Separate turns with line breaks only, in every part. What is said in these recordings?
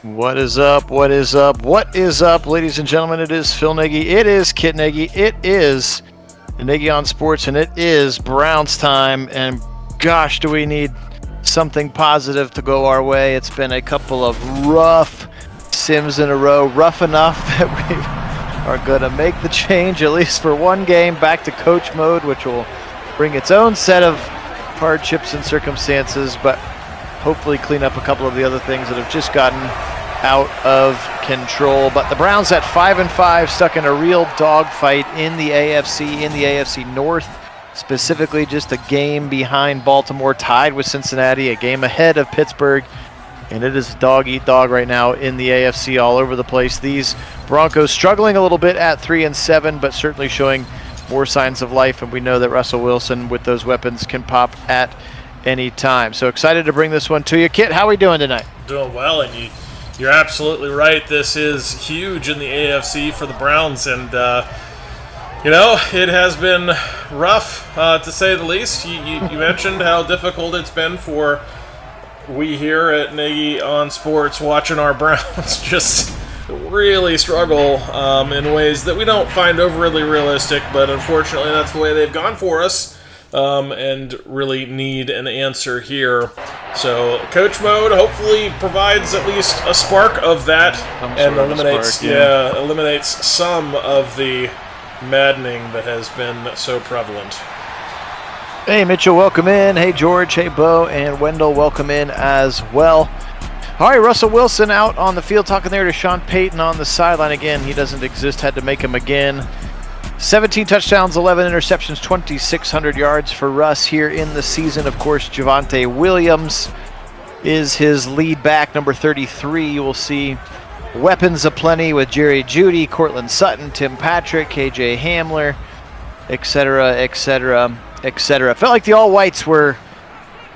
What is up? What is up? What is up, ladies and gentlemen? It is Phil Nagy. It is Kit Nagy. It is Nagy on Sports, and it is Browns time. And gosh, do we need something positive to go our way. It's been a couple of rough sims in a row. Rough enough that we are going to make the change, at least for one game, back to coach mode, which will bring its own set of hardships and circumstances, but hopefully clean up a couple of the other things that have just gotten out of control. But the Browns at 5-5, stuck in a real dogfight in the AFC North, specifically just a game behind Baltimore, tied with Cincinnati, a game ahead of Pittsburgh, and it is dog eat dog right now in the AFC all over the place. These Broncos struggling a little bit at 3-7, but certainly showing more signs of life, and we know that Russell Wilson with those weapons can pop at any time. So excited to bring this one to you. Kit, how are we doing tonight?
Doing well, and you're absolutely right. This is huge in the AFC for the Browns, and it has been rough to say the least. You mentioned how difficult it's been for we here at Nagy on Sports watching our Browns just really struggle in ways that we don't find overly realistic, but unfortunately that's the way they've gone for us. And really need an answer here. So coach mode hopefully provides at least a spark of that and eliminates some of the maddening that has been so prevalent.
Hey Mitchell, welcome in. Hey George, hey Bo, and Wendell, welcome in as well. All right, Russell Wilson out on the field talking there to Sean Payton on the sideline again. He doesn't exist, had to make him again. 17 touchdowns, 11 interceptions, 2,600 yards for Russ here in the season. Of course, Javonte Williams is his lead back, number 33. You will see weapons aplenty with Jerry Jeudy, Cortland Sutton, Tim Patrick, KJ Hamler, etc., etc., etc. Felt like the all-whites were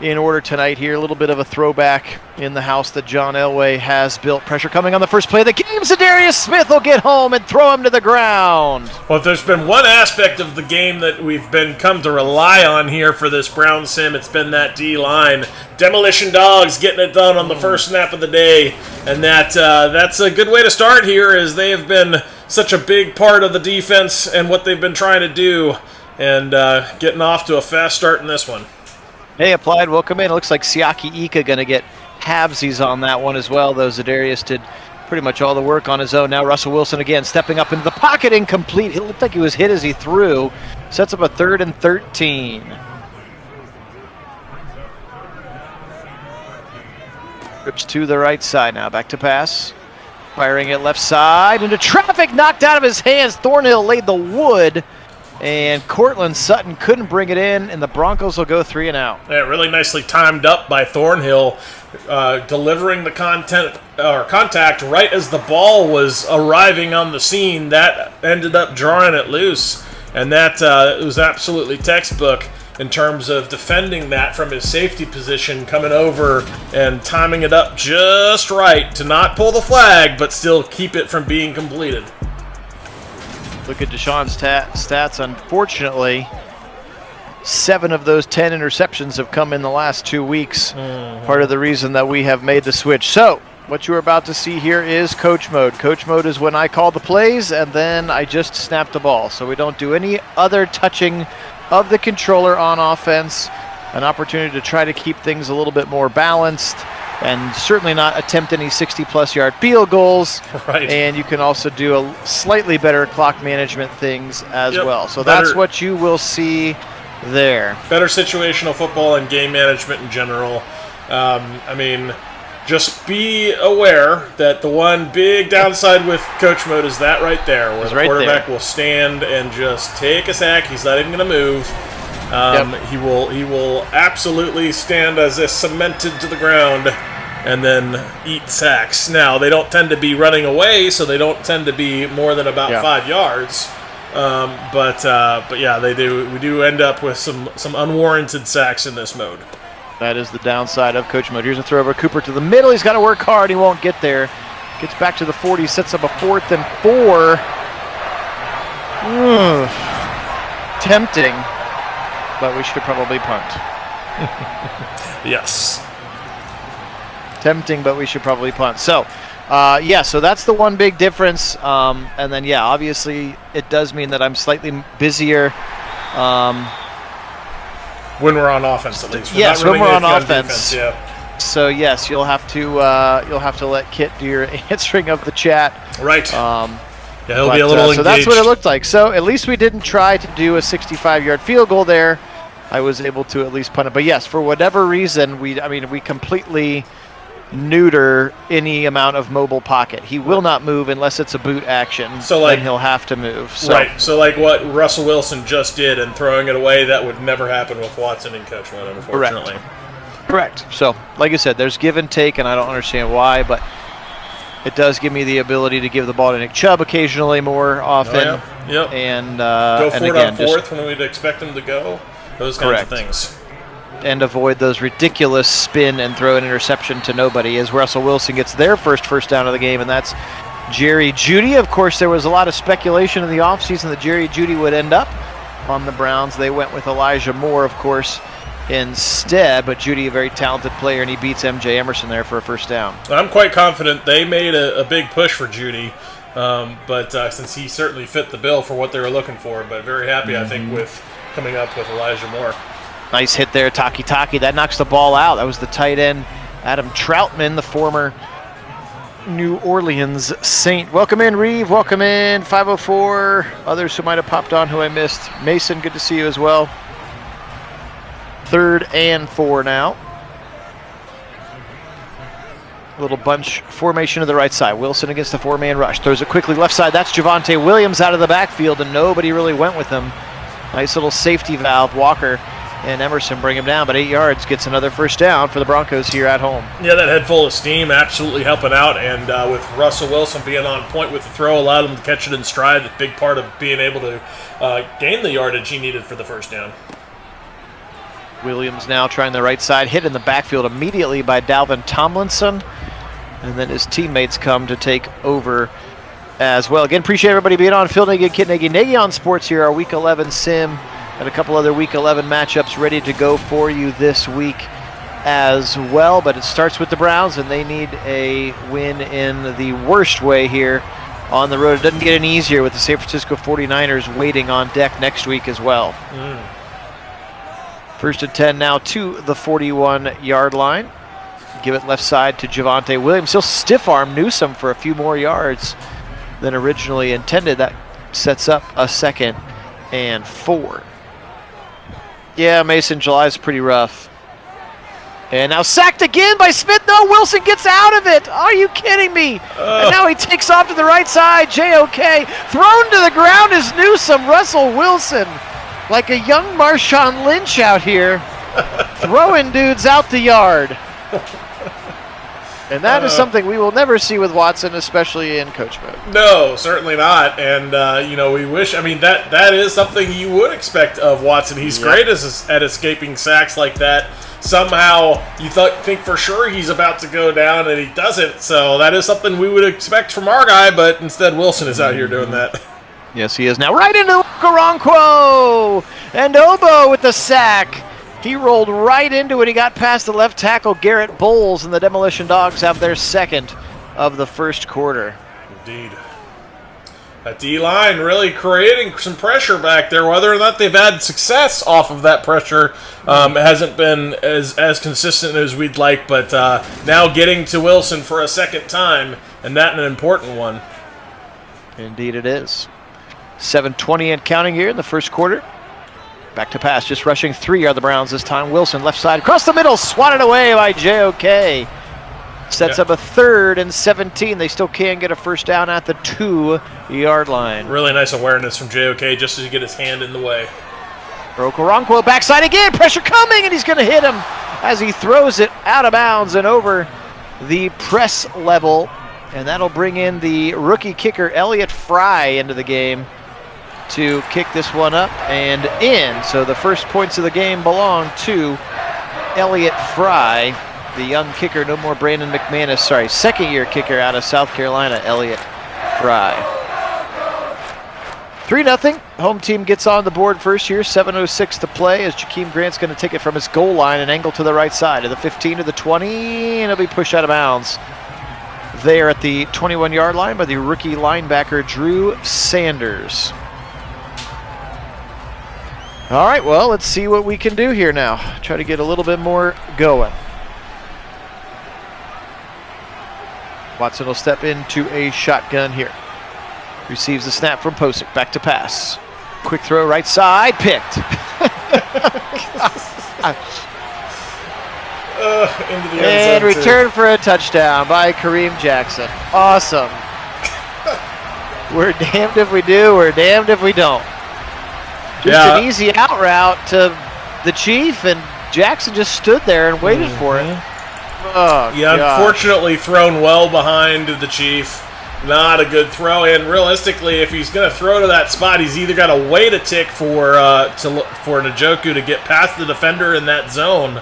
in order tonight here. A little bit of a throwback in the house that John Elway has built. Pressure coming on the first play of the game. Za'Darius Smith will get home and throw him to the ground.
Well, if there's been one aspect of the game that we've come to rely on here for this Brown sim, it's been that D-line. Demolition Dogs getting it done on the first snap of the day. And that's a good way to start here, as they have been such a big part of the defense and what they've been trying to do. And getting off to a fast start in this one.
Hey, Applied, welcome in. It looks like Siaki Ika going to get halvesies on that one as well, though Za'Darius did pretty much all the work on his own. Now Russell Wilson again stepping up into the pocket, incomplete. It looked like he was hit as he threw. Sets up a 3rd and 13. Rips to the right side now. Back to pass. Firing it left side into traffic, knocked out of his hands. Thornhill laid the wood. And Cortland Sutton couldn't bring it in, and the Broncos will go 3 and out.
Yeah, really nicely timed up by Thornhill, delivering the contact right as the ball was arriving on the scene. That ended up drawing it loose, and that was absolutely textbook in terms of defending that from his safety position, coming over and timing it up just right to not pull the flag, but still keep it from being completed.
Look at Deshaun's stats. Unfortunately, 7 of those 10 interceptions have come in the last 2 weeks. Part of the reason that we have made the switch. So, what you're about to see here is coach mode. Coach mode is when I call the plays and then I just snap the ball. So we don't do any other touching of the controller on offense. An opportunity to try to keep things a little bit more balanced, and certainly not attempt any 60-plus yard field goals.
Right.
And you can also do a slightly better clock management things as well. So that's what you will see there.
Better situational football and game management in general. Just be aware that the one big downside with coach mode is that right there, where the quarterback will stand and just take a sack. He's not even going to move. He will absolutely stand as if cemented to the ground and then eat sacks. Now, they don't tend to be running away, so they don't tend to be more than about 5 yards. But yeah, they do. We do end up with some unwarranted sacks in this mode.
That is the downside of coach mode. Here's a throw over Cooper to the middle. He's got to work hard. He won't get there. Gets back to the 40, sets up a 4th and 4. Tempting, but we should probably punt.
Yes.
Tempting, but we should probably punt. So Yeah, so that's the one big difference. And then, yeah, obviously it does mean that I'm slightly busier.
When we're on offense, at least.
Yes, when we're on offense.
Defense, yeah.
So yes, you'll have to let Kit do your answering of the chat.
Right. Yeah, he'll be a little engaged.
So that's what it looked like. So at least we didn't try to do a 65-yard field goal there. I was able to at least punt it. But yes, for whatever reason, we completely neuter any amount of mobile pocket. He will not move unless it's a boot action.
So like,
then he'll have to move. So.
Right. So like what Russell Wilson just did and throwing it away, that would never happen with Watson and Coachman, unfortunately.
Correct. So, like I said, there's give and take, and I don't understand why, but it does give me the ability to give the ball to Nick Chubb occasionally more often.
Oh, yeah. Yep.
And
go
and
for it
again,
on fourth when we'd expect him to go. Those kinds of things.
And avoid those ridiculous spin and throw an interception to nobody as Russell Wilson gets their first down of the game, and that's Jerry Jeudy. Of course, there was a lot of speculation in the offseason that Jerry Jeudy would end up on the Browns. They went with Elijah Moore, of course, instead, but Jeudy, a very talented player, and he beats MJ Emerson there for a first down.
I'm quite confident they made a big push for Jeudy, but since he certainly fit the bill for what they were looking for, but very happy, I think, with coming up with Elijah Moore.
Nice hit there, Taki. That knocks the ball out. That was the tight end, Adam Troutman, the former New Orleans Saint. Welcome in, Reeve. Welcome in, 504. Others who might have popped on who I missed. Mason, good to see you as well. 3rd and 4 now. Little bunch formation to the right side. Wilson against the 4-man rush. Throws it quickly left side. That's Javonte Williams out of the backfield, and nobody really went with him. Nice little safety valve. Walker and Emerson bring him down, but 8 yards gets another first down for the Broncos here at home.
Yeah, that head full of steam absolutely helping out, and with Russell Wilson being on point with the throw, allowed him to catch it in stride. A big part of being able to gain the yardage he needed for the first down.
Williams now trying the right side, hit in the backfield immediately by Dalvin Tomlinson, and then his teammates come to take over as well. Again, appreciate everybody being on. Phil Nagy, Kit Nagy, Nagy on Sports here, our Week 11 sim, and a couple other Week 11 matchups ready to go for you this week as well, but it starts with the Browns, and they need a win in the worst way here on the road. It doesn't get any easier with the San Francisco 49ers waiting on deck next week as well. 1st and 10 now to the 41-yard line. Give it left side to Javonte Williams. He'll stiff arm Newsome for a few more yards than originally intended. That sets up a 2nd and 4. Yeah, Mason, July's pretty rough. And now sacked again by Smith. No, Wilson gets out of it. Are you kidding me? And now he takes off to the right side. JOK thrown to the ground is Newsome. Russell Wilson, like a young Marshawn Lynch out here, throwing dudes out the yard. And that is something we will never see with Watson, especially in coach mode.
No, certainly not. And, we wish, that is something you would expect of Watson. He's great at escaping sacks like that. Somehow you think for sure he's about to go down, and he doesn't. So that is something we would expect from our guy, but instead Wilson is out here doing that.
Yes, he is now. Right into Okoronkwo! And Obo with the sack. He rolled right into it. He got past the left tackle, Garrett Bowles, and the Demolition Dogs have their 2nd of the first quarter.
Indeed. That D-line really creating some pressure back there. Whether or not they've had success off of that pressure hasn't been as consistent as we'd like, but now getting to Wilson for a 2nd time, and that an important one.
Indeed it is. 7:20 and counting here in the first quarter. Back to pass, just rushing 3 are the Browns this time. Wilson left side, across the middle, swatted away by JOK. Sets up a 3rd and 17. They still can get a first down at the 2-yard line.
Really nice awareness from JOK just to get his hand in the way.
Okoronkwo backside again, pressure coming, and he's going to hit him as he throws it out of bounds and over the press level. And that'll bring in the rookie kicker, Elliott Fry, into the game to kick this one up and in. So the first points of the game belong to Elliott Fry, the young kicker. No more Brandon McManus. Sorry, 2nd-year kicker out of South Carolina, Elliott Fry. 3-0. Home team gets on the board first here. 7:06 to play as Jakeem Grant's going to take it from his goal line and angle to the right side. To the 15, to the 20, and it'll be pushed out of bounds. there at the 21-yard line by the rookie linebacker Drew Sanders. All right, well, let's see what we can do here now. Try to get a little bit more going. Watson will step into a shotgun here. Receives the snap from Posick. Back to pass. Quick throw right side. Picked.
Into the end
And
zone
return for a touchdown by Kareem Jackson. Awesome. We're damned if we do. We're damned if we don't. Just an easy out route to the Chief, and Jackson just stood there and waited for it. Oh,
yeah,
gosh.
Unfortunately thrown well behind the Chief. Not a good throw, and realistically, if he's going to throw to that spot, he's either got to wait a tick for Njoku to get past the defender in that zone,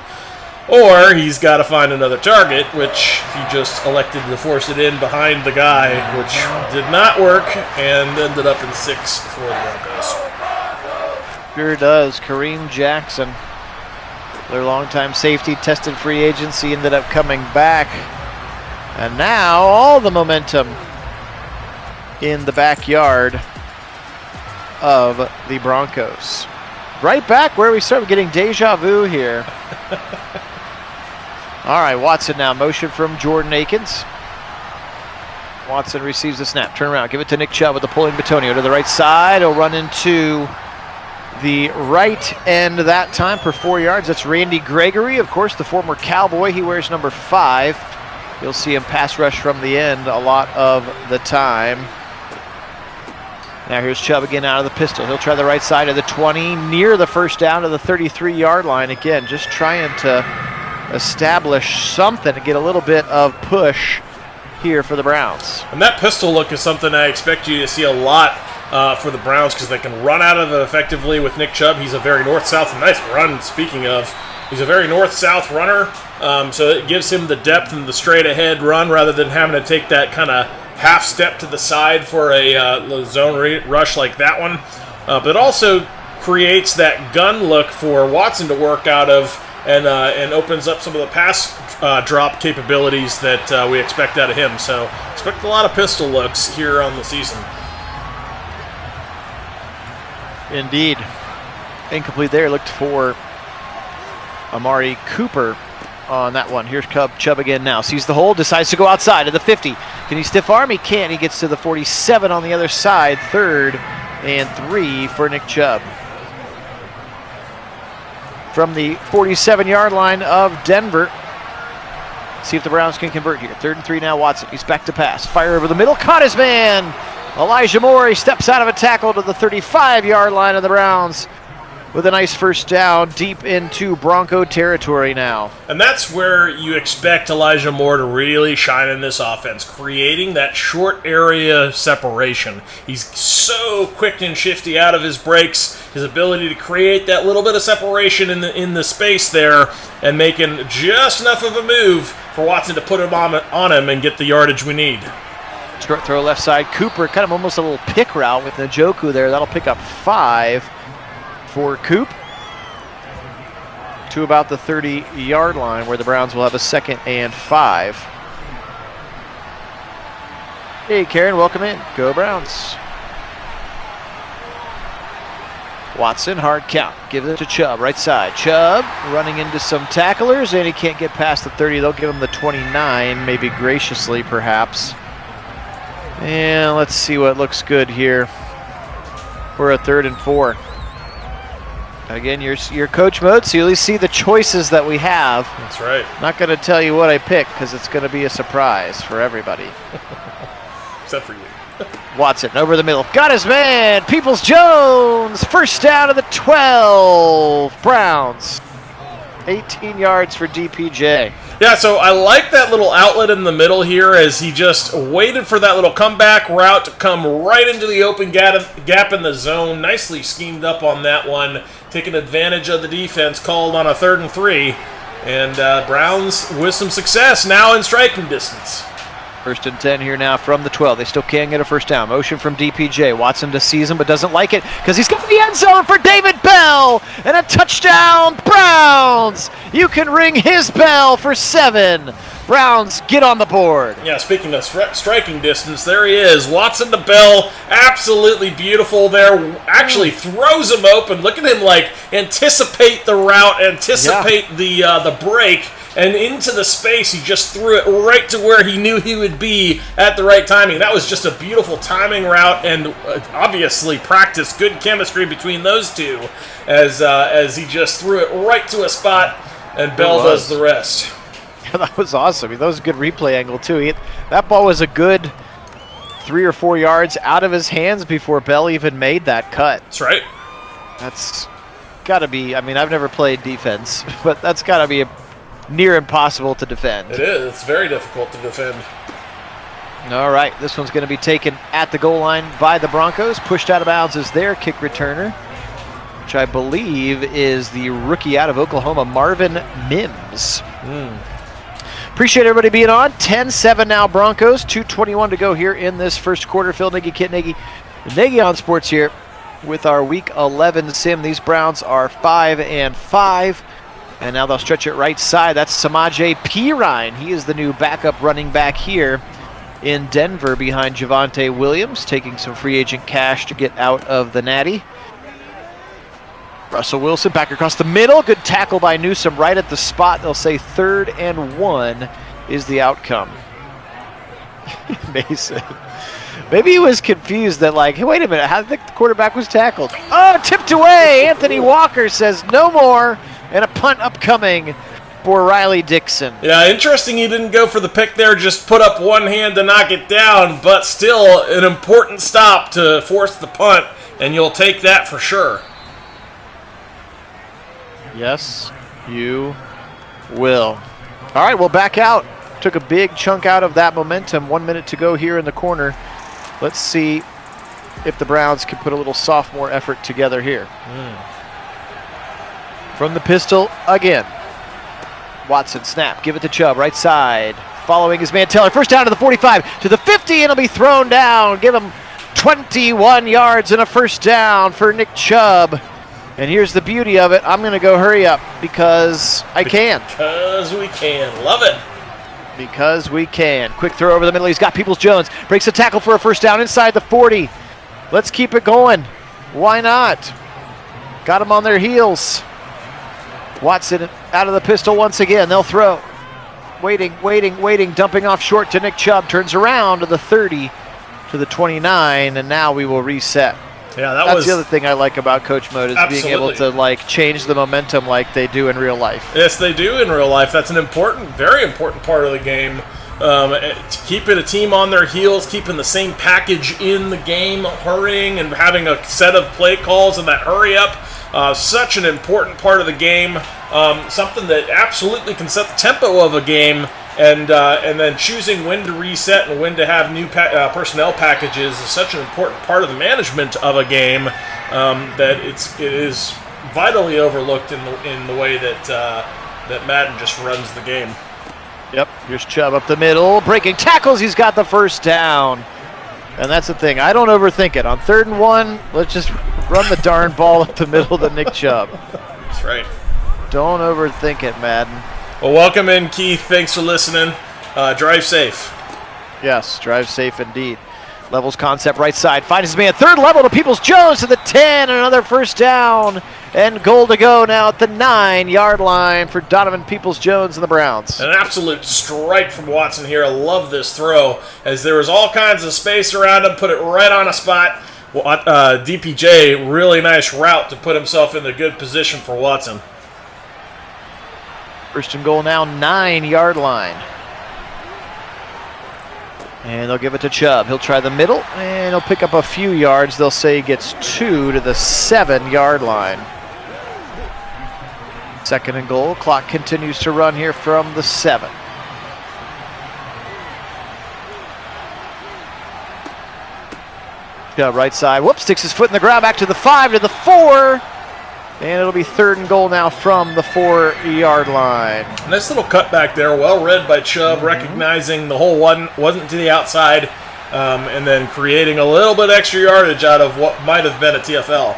or he's got to find another target, which he just elected to force it in behind the guy, which did not work, and ended up in 6 for the Broncos.
Sure does. Kareem Jackson, their longtime safety, tested free agency, ended up coming back. And now all the momentum in the backyard of the Broncos. Right back where we started, getting deja vu here. All right, Watson now, motion from Jordan Akins. Watson receives the snap, turn around, give it to Nick Chubb with the pulling Batonio to the right side. He'll run into the right end that time for 4 yards. That's Randy Gregory, of course, the former Cowboy. He wears number 5. You'll see him pass rush from the end a lot of the time. Now here's Chubb again out of the pistol. He'll try the right side of the 20, near the first down to the 33-yard line. Again, just trying to establish something to get a little bit of push here for the Browns.
And that pistol look is something I expect you to see a lot for the Browns, because they can run out of it effectively with Nick Chubb. He's a very north-south, nice run, speaking of. He's a very north-south runner, so it gives him the depth and the straight-ahead run rather than having to take that kind of half step to the side for a zone rush like that one. But it also creates that gun look for Watson to work out of, and opens up some of the pass drop capabilities that we expect out of him. So expect a lot of pistol looks here on the season.
Indeed. Incomplete there. Looked for Amari Cooper on that one. Here's Chubb again now. Sees the hole, decides to go outside of the 50. Can he stiff arm? He can't. He gets to the 47 on the other side. 3rd and 3 for Nick Chubb. From the 47-yard line of Denver. See if the Browns can convert here. 3rd and 3 now, Watson. He's back to pass. Fire over the middle. Caught his man. Elijah Moore, he steps out of a tackle to the 35-yard line of the Browns with a nice first down deep into Bronco territory now.
And that's where you expect Elijah Moore to really shine in this offense, creating that short area separation. He's so quick and shifty out of his breaks, his ability to create that little bit of separation in the space there, and making just enough of a move for Watson to put him on him and get the yardage we need.
Short throw left side. Cooper, kind of almost a little pick route with Njoku there. That'll pick up 5 for Coop to about the 30-yard line, where the Browns will have a 2nd and 5. Hey, Karen, welcome in. Go Browns. Watson, hard count. Give it to Chubb, right side. Chubb running into some tacklers, and he can't get past the 30. They'll give him the 29, maybe graciously, perhaps. And let's see what looks good here for a 3rd and 4. Again, your coach mode, so you at least see the choices that we have.
That's right.
Not going to tell you what I picked, because it's going to be a surprise for everybody.
Except for you.
Watson over the middle. Got his man. Peoples-Jones. First down of the 12. Browns. 18 yards for DPJ.
Yeah, so I like that little outlet in the middle here, as he just waited for that little comeback route to come right into the open gap in the zone. Nicely schemed up on that one, taking advantage of the defense called on a 3rd and 3. And Browns with some success now in striking distance.
1st and 10 here now from the 12. They still can't get a first down. Motion from DPJ. Watson to seize him, but doesn't like it because he's got the end zone for David Bell. And a touchdown, Browns! You can ring his bell for 7. Browns get on the board.
Yeah, speaking of striking distance, there he is. Watson to Bell, absolutely beautiful there. Actually throws him open. Look at him, like, anticipate the route, anticipate the break, and into the space. He just threw it right to where he knew he would be at the right timing. That was just a beautiful timing route, and obviously practice, good chemistry between those two, as he just threw it right to a spot, and Bell does the rest.
That was awesome. That was a good replay angle, too. That ball was a good 3 or 4 yards out of his hands before Bell even made that cut.
That's right.
That's got to be, I mean, I've never played defense, but that's got to be near impossible to defend.
It is. It's very difficult to defend.
All right, this one's going to be taken at the goal line by the Broncos. Pushed out of bounds is their kick returner, which I believe is the rookie out of Oklahoma, Marvin Mims. Appreciate everybody being on. 10-7 now Broncos. 2:21 to go here in this first quarter. Phil Nagy, Kit Nagy, Nagy on Sports here with our Week 11 sim. These Browns are 5-5. And now they'll stretch it right side. That's Samaje Perine. He is the new backup running back here in Denver behind Javonte Williams, taking some free agent cash to get out of the Natty. Russell Wilson back across the middle. Good tackle by Newsome right at the spot. They'll say 3rd and 1 is the outcome. Mason. Maybe he was confused that, like, hey, wait a minute, how did the quarterback was tackled? Oh, tipped away. Anthony Walker says no more, and a punt upcoming for Riley Dixon.
Yeah, interesting he didn't go for the pick there, just put up one hand to knock it down, but still an important stop to force the punt, and you'll take that for sure.
Yes, you will. All right, we'll back out. Took a big chunk out of that momentum. 1 minute to go here in the corner. Let's see if the Browns can put a little sophomore effort together here. From the pistol again. Watson snap, give it to Chubb, right side. Following his man Taylor. First down to the 45, to the 50, and it'll be thrown down. Give him 21 yards and a first down for Nick Chubb. And here's the beauty of it. I'm going to go hurry up because I can.
Because we can. Love it.
Because we can. Quick throw over the middle. He's got Peoples-Jones. Breaks a tackle for a first down inside the 40. Let's keep it going. Why not? Got them on their heels. Watson out of the pistol once again. They'll throw. Waiting. Dumping off short to Nick Chubb. Turns around to the 30, to the 29, and now we will reset.
Yeah,
that's the other thing I like about Coach Mode is being able to, like, change the momentum like they do in real life.
Yes, they do in real life. That's an important, very important part of the game. Keeping a team on their heels, keeping the same package in the game, hurrying and having a set of play calls and that hurry up. Such an important part of the game. Something that absolutely can set the tempo of a game. And then choosing when to reset and when to have new personnel packages is such an important part of the management of a game that it is vitally overlooked in the way that Madden just runs the game.
Yep, here's Chubb up the middle, breaking tackles. He's got the first down, and that's the thing. I don't overthink it. On 3rd and 1, let's just run the darn ball up the middle to Nick Chubb.
That's right.
Don't overthink it, Madden.
Well, welcome in, Keith. Thanks for listening. Drive safe.
Yes, drive safe indeed. Levels concept right side. Finds his man 3rd level to Peoples-Jones to the 10. Another first down. And goal to go now at the 9-yard line for Donovan Peoples-Jones and the Browns.
An absolute strike from Watson here. I love this throw as there was all kinds of space around him. Put it right on a spot. DPJ, really nice route to put himself in the good position for Watson.
First and goal now, 9-yard line. And they'll give it to Chubb. He'll try the middle, and he'll pick up a few yards. They'll say he gets 2 to the 7-yard line. 2nd and goal. Clock continues to run here from the 7. Chubb right side. Whoops, sticks his foot in the ground. Back to the 5, to the 4. And it'll be 3rd and goal now from the 4-yard line.
Nice little cutback there. Well read by Chubb, recognizing the hole wasn't to the outside, and then creating a little bit extra yardage out of what might have been a TFL.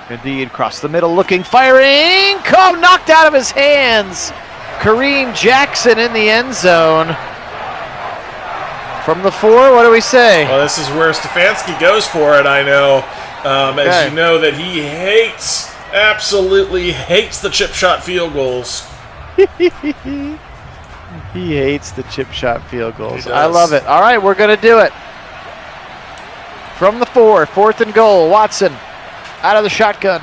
Indeed, across the middle, looking, firing. Knocked out of his hands. Kareem Jackson in the end zone. From the 4, what do we say?
Well, this is where Stefanski goes for it, I know. As you know that he absolutely hates the chip shot field goals.
He hates the chip shot field goals. I love it. All right, we're going to do it. From the 4, 4th and goal. Watson out of the shotgun.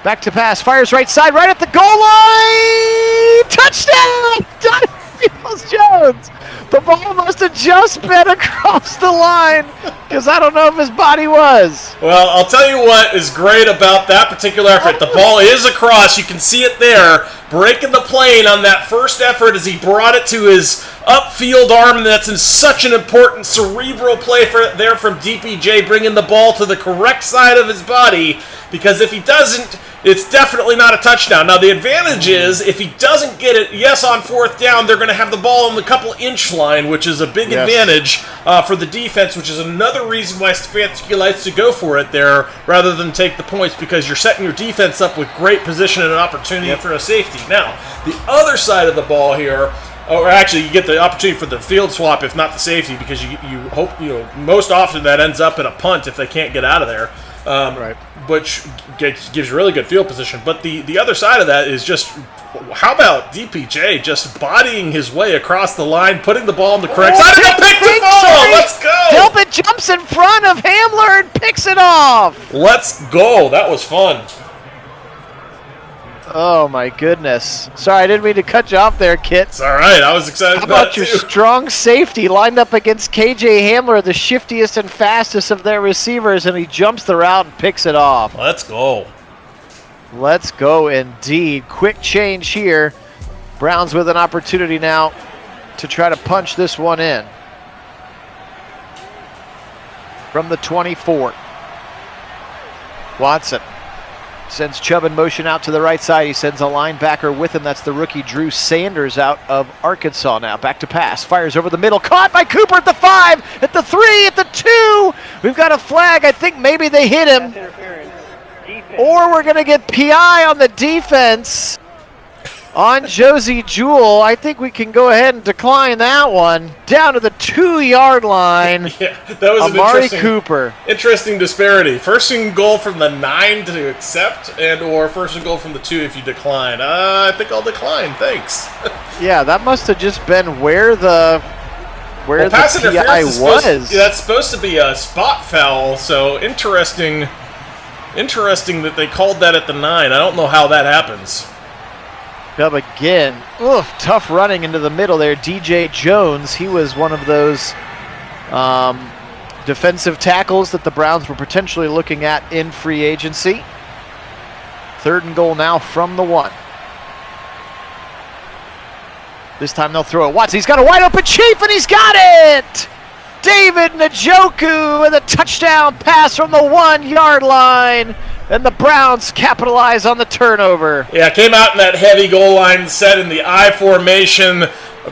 Back to pass. Fires right side, right at the goal line. Touchdown! Donovan Jones. The ball must have just been across the line because I don't know if his body was.
Well, I'll tell you what is great about that particular effort. The ball is across. You can see it there, breaking the plane on that first effort as he brought it to his upfield arm. And that's in such an important cerebral play there from DPJ, bringing the ball to the correct side of his body. Because if he doesn't, it's definitely not a touchdown. Now, the advantage is if he doesn't get it, yes, on 4th down, they're going to have the ball on the couple-inch line, which is a big advantage for the defense, which is another reason why Stefanski likes to go for it there rather than take the points, because you're setting your defense up with great position and an opportunity for a safety. Now, the other side of the ball here, or actually you get the opportunity for the field swap if not the safety, because you hope, most often that ends up in a punt if they can't get out of there. Which gives you really good field position. But the other side of that is just, how about DPJ just bodying his way across the line, putting the ball on the correct side, and a pick to fall! Let's go!
Delpit jumps in front of Hamler and picks it off!
Let's go! That was fun.
Oh my goodness. Sorry, I didn't mean to cut you off there, Kit.
It's all right. I was excited
How
about
about your strong safety lined up against KJ Hamler, the shiftiest and fastest of their receivers, and he jumps the route and picks it off.
Let's go.
Let's go indeed. Quick change here. Browns with an opportunity now to try to punch this one in. From the 24. Watson sends Chubb in motion out to the right side. He sends a linebacker with him. That's the rookie Drew Sanders out of Arkansas now. Back to pass. Fires over the middle. Caught by Cooper at the 5, at the 3, at the 2. We've got a flag. I think maybe they hit him. Or we're going to get PI on the defense on Josie Jewell. I think we can go ahead and decline that one. Down to the 2-yard line.
Yeah, that was
Amari Cooper.
Interesting disparity. First and goal from the 9 to accept, or first and goal from the 2 if you decline. I think I'll decline. Thanks.
Yeah, that must have just been where the
pass
PI was.
That's supposed to be a spot foul. So interesting that they called that at the 9. I don't know how that happens.
Up again. Oof, tough running into the middle there. DJ Jones, he was one of those defensive tackles that the Browns were potentially looking at in free agency. 3rd and goal now from the 1. This time they'll throw it. Watson, he's got a wide open Chief, and he's got it! David Njoku with a touchdown pass from the 1-yard line. And the Browns capitalize on the turnover.
Yeah, came out in that heavy goal line set in the I formation.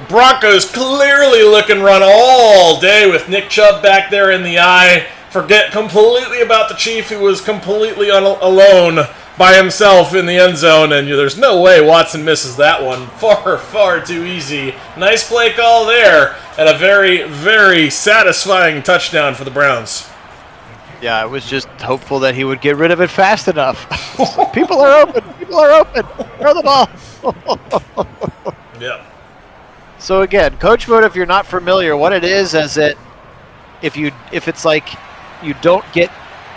Broncos clearly look and run all day with Nick Chubb back there in the I. Forget completely about the Chief, who was completely alone by himself in the end zone. And there's no way Watson misses that one. Far, far too easy. Nice play call there. And a very, very satisfying touchdown for the Browns.
Yeah, I was just hopeful that he would get rid of it fast enough. People are open. People are open. Throw the ball.
Yeah.
So again, coach mode, if you're not familiar, what it is that if it's like you don't get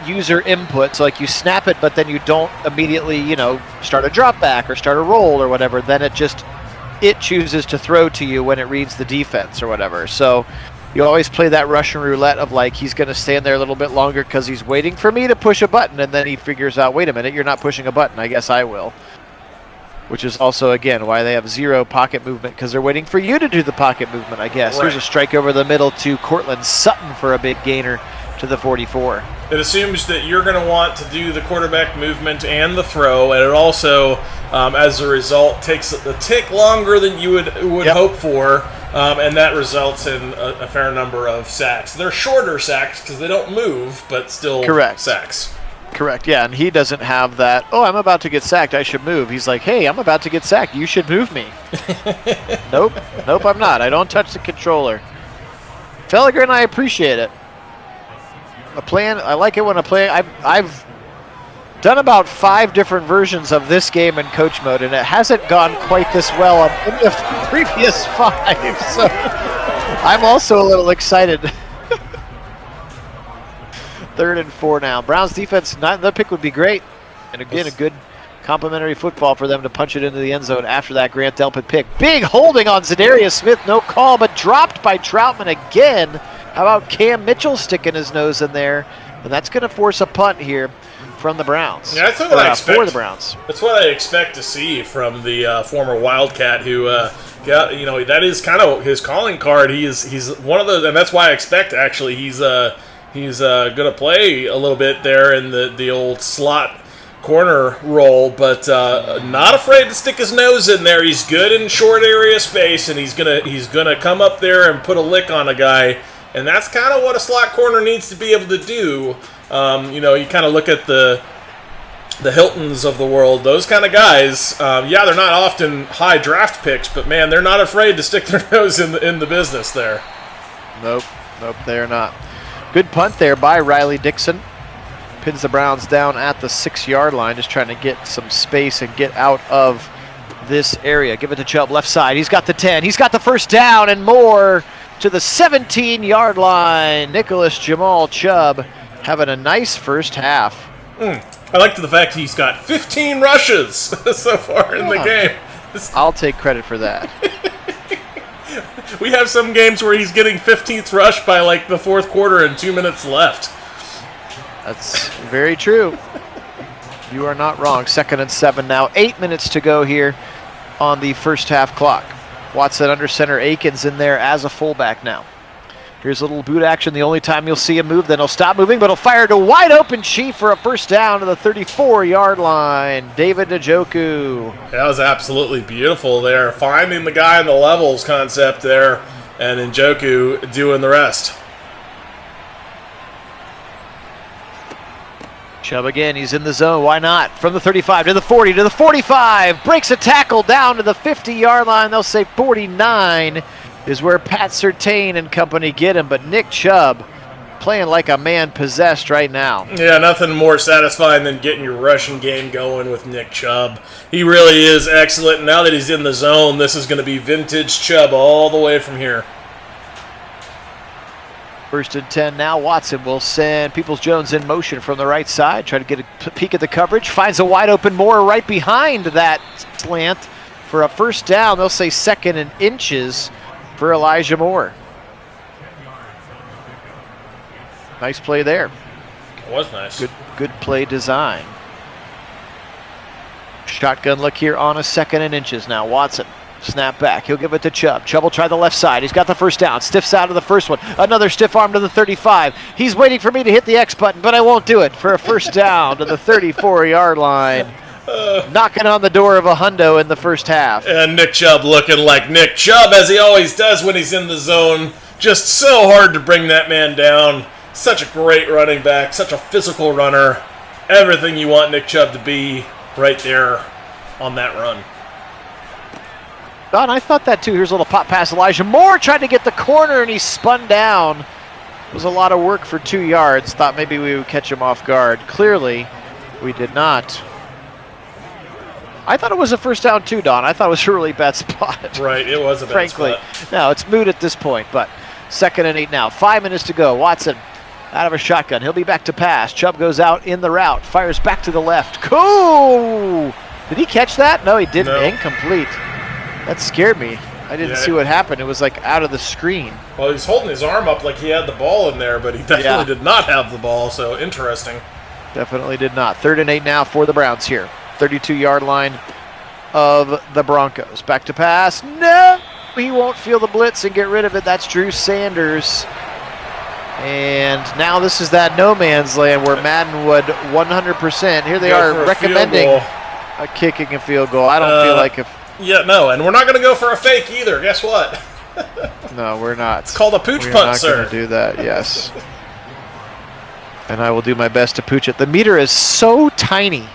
user input, so like you snap it, but then you don't immediately, start a drop back or start a roll or whatever, then it chooses to throw to you when it reads the defense or whatever. So you always play that Russian roulette of like, he's going to stand there a little bit longer because he's waiting for me to push a button, and then he figures out, wait a minute, you're not pushing a button, I guess I will. Which is also, again, why they have 0 pocket movement, because they're waiting for you to do the pocket movement, I guess. Right. Here's a strike over the middle to Cortland Sutton for a big gainer to the 44.
It assumes that you're going to want to do the quarterback movement and the throw, and it also, as a result, takes a tick longer than you would hope for, and that results in a fair number of sacks. They're shorter sacks because they don't move, but still
correct
sacks.
Correct, yeah, and he doesn't have that, oh, I'm about to get sacked, I should move. He's like, hey, I'm about to get sacked, you should move me. Nope, I'm not. I don't touch the controller. Felliger, I appreciate it. I like it when I've done about 5 different versions of this game in coach mode, and it hasn't gone quite this well on any of the previous 5, so I'm also a little excited. 3rd and 4 now. Browns defense, the pick would be great. And again, a good complimentary football for them to punch it into the end zone after that Grant Delpit pick. Big holding on Zadarius Smith, no call, but dropped by Troutman again. How about Cam Mitchell sticking his nose in there? And that's going to force a punt here from the Browns.
Yeah, that's what I expect.
For the Browns.
That's what I expect to see from the former Wildcat who that is kind of his calling card. He's one of those, and that's why I expect actually he's going to play a little bit there in the old slot corner role, but not afraid to stick his nose in there. He's good in short area space, and he's gonna come up there and put a lick on a guy, and that's kind of what a slot corner needs to be able to do. You kind of look at the Hiltons of the world, those kind of guys. They're not often high draft picks, but man, they're not afraid to stick their nose in the business there.
Nope, they're not. Good punt there by Riley Dixon. Pins the Browns down at the 6-yard line, just trying to get some space and get out of this area. Give it to Chubb, left side. He's got the 10. He's got the first down and more to the 17-yard line. Nicholas Jamal Chubb having a nice first half.
I like the fact he's got 15 rushes so far in the game.
I'll take credit for that.
We have some games where he's getting 15th rush by like the 4th quarter and 2 minutes left.
That's very true. You are not wrong. 2nd and 7 now. 8 minutes to go here on the first half clock. Watson under center. Akins in there as a fullback now. Here's a little boot action. The only time you'll see him move, then he'll stop moving, but he'll fire to wide open Chief for a first down to the 34-yard line. David Njoku.
That was absolutely beautiful there. Finding the guy in the levels concept there, and Njoku doing the rest.
Chubb again, he's in the zone, why not? From the 35 to the 40 to the 45, breaks a tackle down to the 50-yard line. They'll say 49 is where Pat Surtain and company get him, but Nick Chubb playing like a man possessed right now.
Yeah, nothing more satisfying than getting your rushing game going with Nick Chubb. He really is excellent. Now that he's in the zone, this is going to be vintage Chubb all the way from here.
1st and 10 now. Watson will send Peoples-Jones in motion from the right side. Try to get a peek at the coverage. Finds a wide open Moore right behind that slant for a first down. They'll say 2nd and inches for Elijah Moore. Nice play there.
It was nice.
Good play design. Shotgun look here on a 2nd and inches now. Watson. Snap back. He'll give it to Chubb. Chubb will try the left side. He's got the first down. Stiffs out of the first one. Another stiff arm to the 35. He's waiting for me to hit the X button, but I won't do it for a first down to the 34-yard line. Knocking on the door of a hundo in the first half.
And Nick Chubb looking like Nick Chubb, as he always does when he's in the zone. Just so hard to bring that man down. Such a great running back. Such a physical runner. Everything you want Nick Chubb to be right there on that run.
Don, I thought that too. Here's a little pop pass. Elijah Moore tried to get the corner and he spun down. It was a lot of work for 2 yards. Thought maybe we would catch him off guard. Clearly, we did not. I thought it was a first down too, Don. I thought it was a really bad spot.
Right, it was a bad spot.
No, it's moot at this point, but 2nd and 8 now. 5 minutes to go. Watson out of a shotgun. He'll be back to pass. Chubb goes out in the route. Fires back to the left. Cool! Did he catch that? No, he didn't. No. Incomplete. That scared me. I didn't see what happened. It was like out of the screen.
Well, he's holding his arm up like he had the ball in there, but he definitely did not have the ball, so interesting.
Definitely did not. 3rd and 8 now for the Browns here. 32-yard line of the Broncos. Back to pass. No! He won't feel the blitz and get rid of it. That's Drew Sanders. And now this is that no man's land where Madden would 100%. Here they are recommending a kicking a field goal. I don't feel like if...
Yeah, no, and we're not going to go for a fake either. Guess what?
No, we're not.
It's called a pooch punt, sir.
We're not going to do that, yes. And I will do my best to pooch it. The meter is so tiny.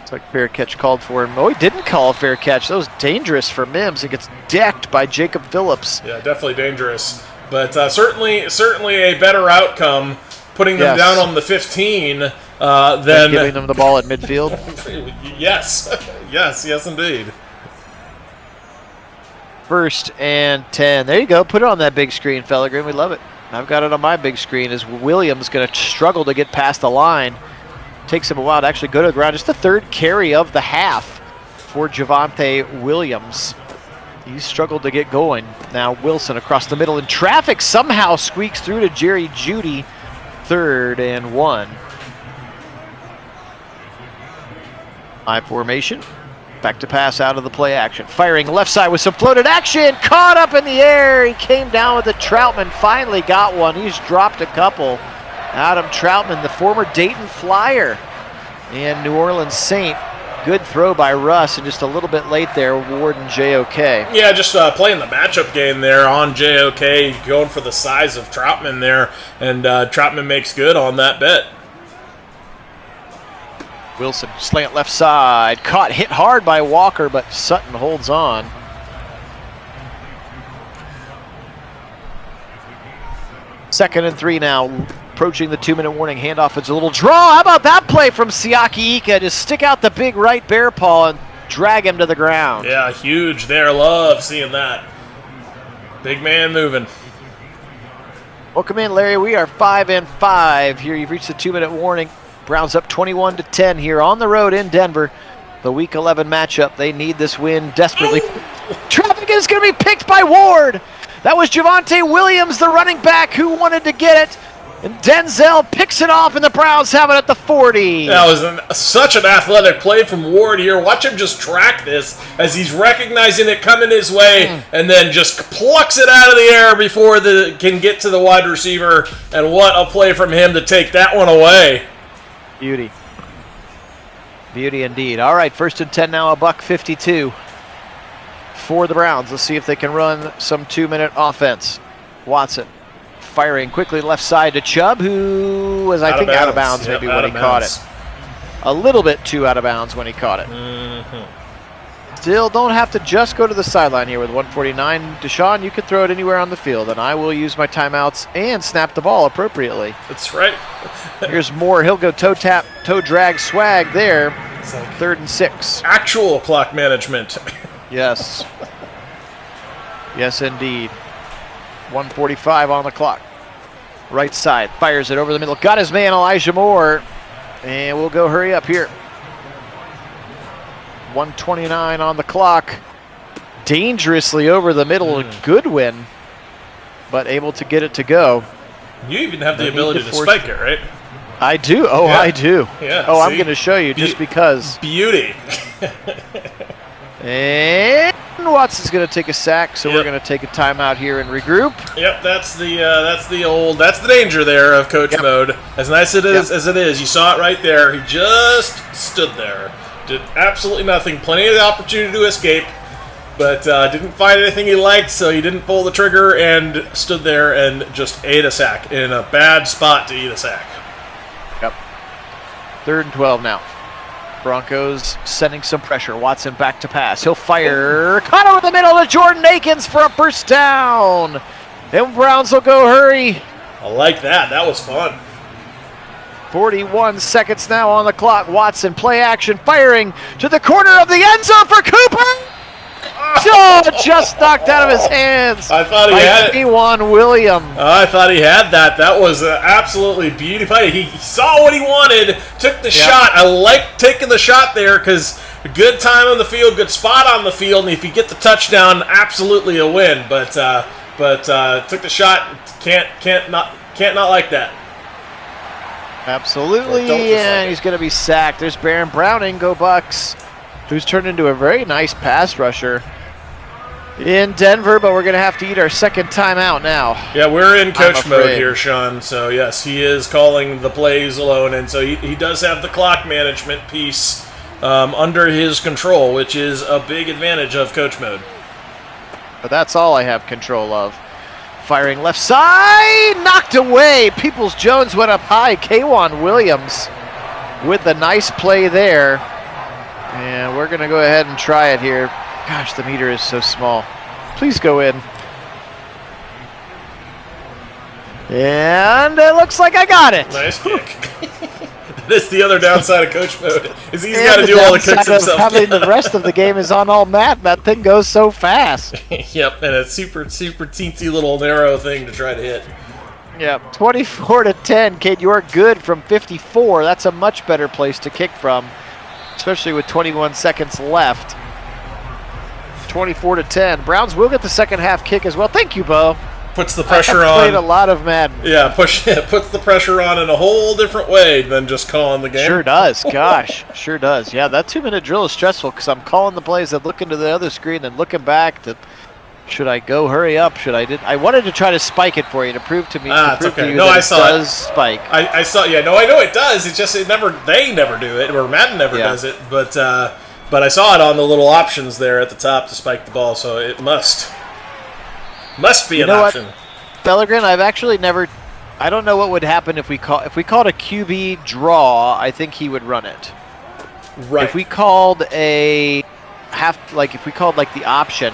It's like fair catch called for him. Oh, he didn't call a fair catch. That was dangerous for Mims. It gets decked by Jacob Phillips.
Yeah, definitely dangerous. But certainly a better outcome putting them down on the 15 than
giving them the ball at midfield.
Yes. yes, indeed.
1st and 10. There you go. Put it on that big screen, Fellegren. We love it. I've got it on my big screen as Williams going to struggle to get past the line. Takes him a while to actually go to the ground. Just the 3rd carry of the half for Javonte Williams. He struggled to get going. Now Wilson across the middle in traffic somehow squeaks through to Jerry Jeudy. 3rd and 1. I formation. Back to pass out of the play action. Firing left side with some floated action. Caught up in the air. He came down with the Troutman. Finally got one. He's dropped a couple. Adam Troutman, the former Dayton Flyer and New Orleans Saint. Good throw by Russ, and just a little bit late there, Ward and JOK.
Yeah, just playing the matchup game there on JOK, going for the size of Troutman there, and Troutman makes good on that bet.
Wilson, slant left side, caught, hit hard by Walker, but Sutton holds on. Second and 3 now, approaching the 2-minute warning. Handoff, it's a little draw. How about that play from Siaki Ika? Just stick out the big right bear paw and drag him to the ground.
Yeah, huge there. Love seeing that. Big man moving.
Welcome in, Larry. We are 5 and 5 here. You've reached the 2-minute warning. Browns up 21-10 here on the road in Denver. The Week 11 matchup. They need this win desperately. Traffic is going to be picked by Ward. That was Javonte Williams, the running back, who wanted to get it. And Denzel picks it off, and the Browns have it at the 40.
That was such an athletic play from Ward here. Watch him just track this as he's recognizing it coming his way, and then just plucks it out of the air before it can get to the wide receiver. And what a play from him to take that one away.
Beauty. Beauty indeed. All right, 1st and 10 now, $1.52 for the Browns. Let's see if they can run some 2-minute offense. Watson firing quickly left side to Chubb, who was, I think, out of bounds maybe when he caught it. A little bit too out of bounds when he caught it. Still don't have to just go to the sideline here with 1:49. Deshaun, you can throw it anywhere on the field, and I will use my timeouts and snap the ball appropriately.
That's right.
Here's Moore. He'll go toe tap, toe drag swag there. It's like 3rd and 6.
Actual clock management.
Yes. Yes, indeed. 1:45 on the clock. Right side, fires it over the middle. Got his man, Elijah Moore. And we'll go hurry up here. 1:29 on the clock. Dangerously over the middle. Goodwin, but able to get it to go.
You even have the ability to spike it, right?
I do. Oh, yeah. I do.
Yeah.
Oh, see? I'm going to show you just because.
Beauty.
And Watson's going to take a sack, so we're going to take a timeout here and regroup.
Yep, that's the danger there of coach mode. As nice as it is, you saw it right there. He just stood there, did absolutely nothing. Plenty of the opportunity to escape, but didn't find anything he liked, so he didn't pull the trigger and stood there and just ate a sack in a bad spot to eat a sack.
Yep. 3rd and 12 now. Broncos sending some pressure. Watson back to pass. He'll fire. Caught over the middle to Jordan Akins for a 1st down. And Browns will go hurry.
I like that. That was fun.
41 seconds now on the clock. Watson, play action, firing to the corner of the end zone for Cooper. Oh, just knocked out of his hands.
I thought he had it.
Ewan Williams.
I thought he had that. That was absolutely beautiful. He saw what he wanted, took the shot. I like taking the shot there because good time on the field, good spot on the field, and if you get the touchdown, absolutely a win. But took the shot. Can't not like that.
Absolutely, and he's going to be sacked. There's Baron Browning, go Bucks, who's turned into a very nice pass rusher in Denver, but we're going to have to eat our 2nd timeout now.
Yeah, we're in coach mode here, Sean. So, yes, he is calling the plays alone, and so he does have the clock management piece under his control, which is a big advantage of coach mode.
But that's all I have control of. Firing left side, knocked away. Peoples-Jones went up high. K'Wan Williams with the nice play there. And we're going to go ahead and try it here. Gosh, the meter is so small. Please go in. And it looks like I got it.
Nice kick. That's the other downside of coach mode. Is he's got to do all the kicks himself.
Having the rest of the game is on all mat. That thing goes so fast.
Yep, and a super teensy little narrow thing to try to hit.
Yep, 24-10. Kid, you're good from 54. That's a much better place to kick from, especially with 21 seconds left. 24-10. Browns will get the second half kick as well. Thank you, Bo.
Puts the pressure
I've played
on.
a lot of Madden.
Yeah, puts the pressure on in a whole different way than just calling the game.
Sure does. Gosh, sure does. Yeah, that 2-minute drill is stressful because I'm calling the plays and looking to the other screen and looking back to, should I go? Hurry up? Should I? I wanted to try to spike it for you to prove to me.
It's okay.
To you
No,
that
I saw it.
Does spike?
I saw. Yeah, no, I know it does. It's just they never do it, or Madden never does it. But I saw it on the little options there at the top to spike the ball, so it must be an option.
Bellegrin, I've actually never. I don't know what would happen if we called a QB draw. I think he would run it.
Right.
If we called if we called the option,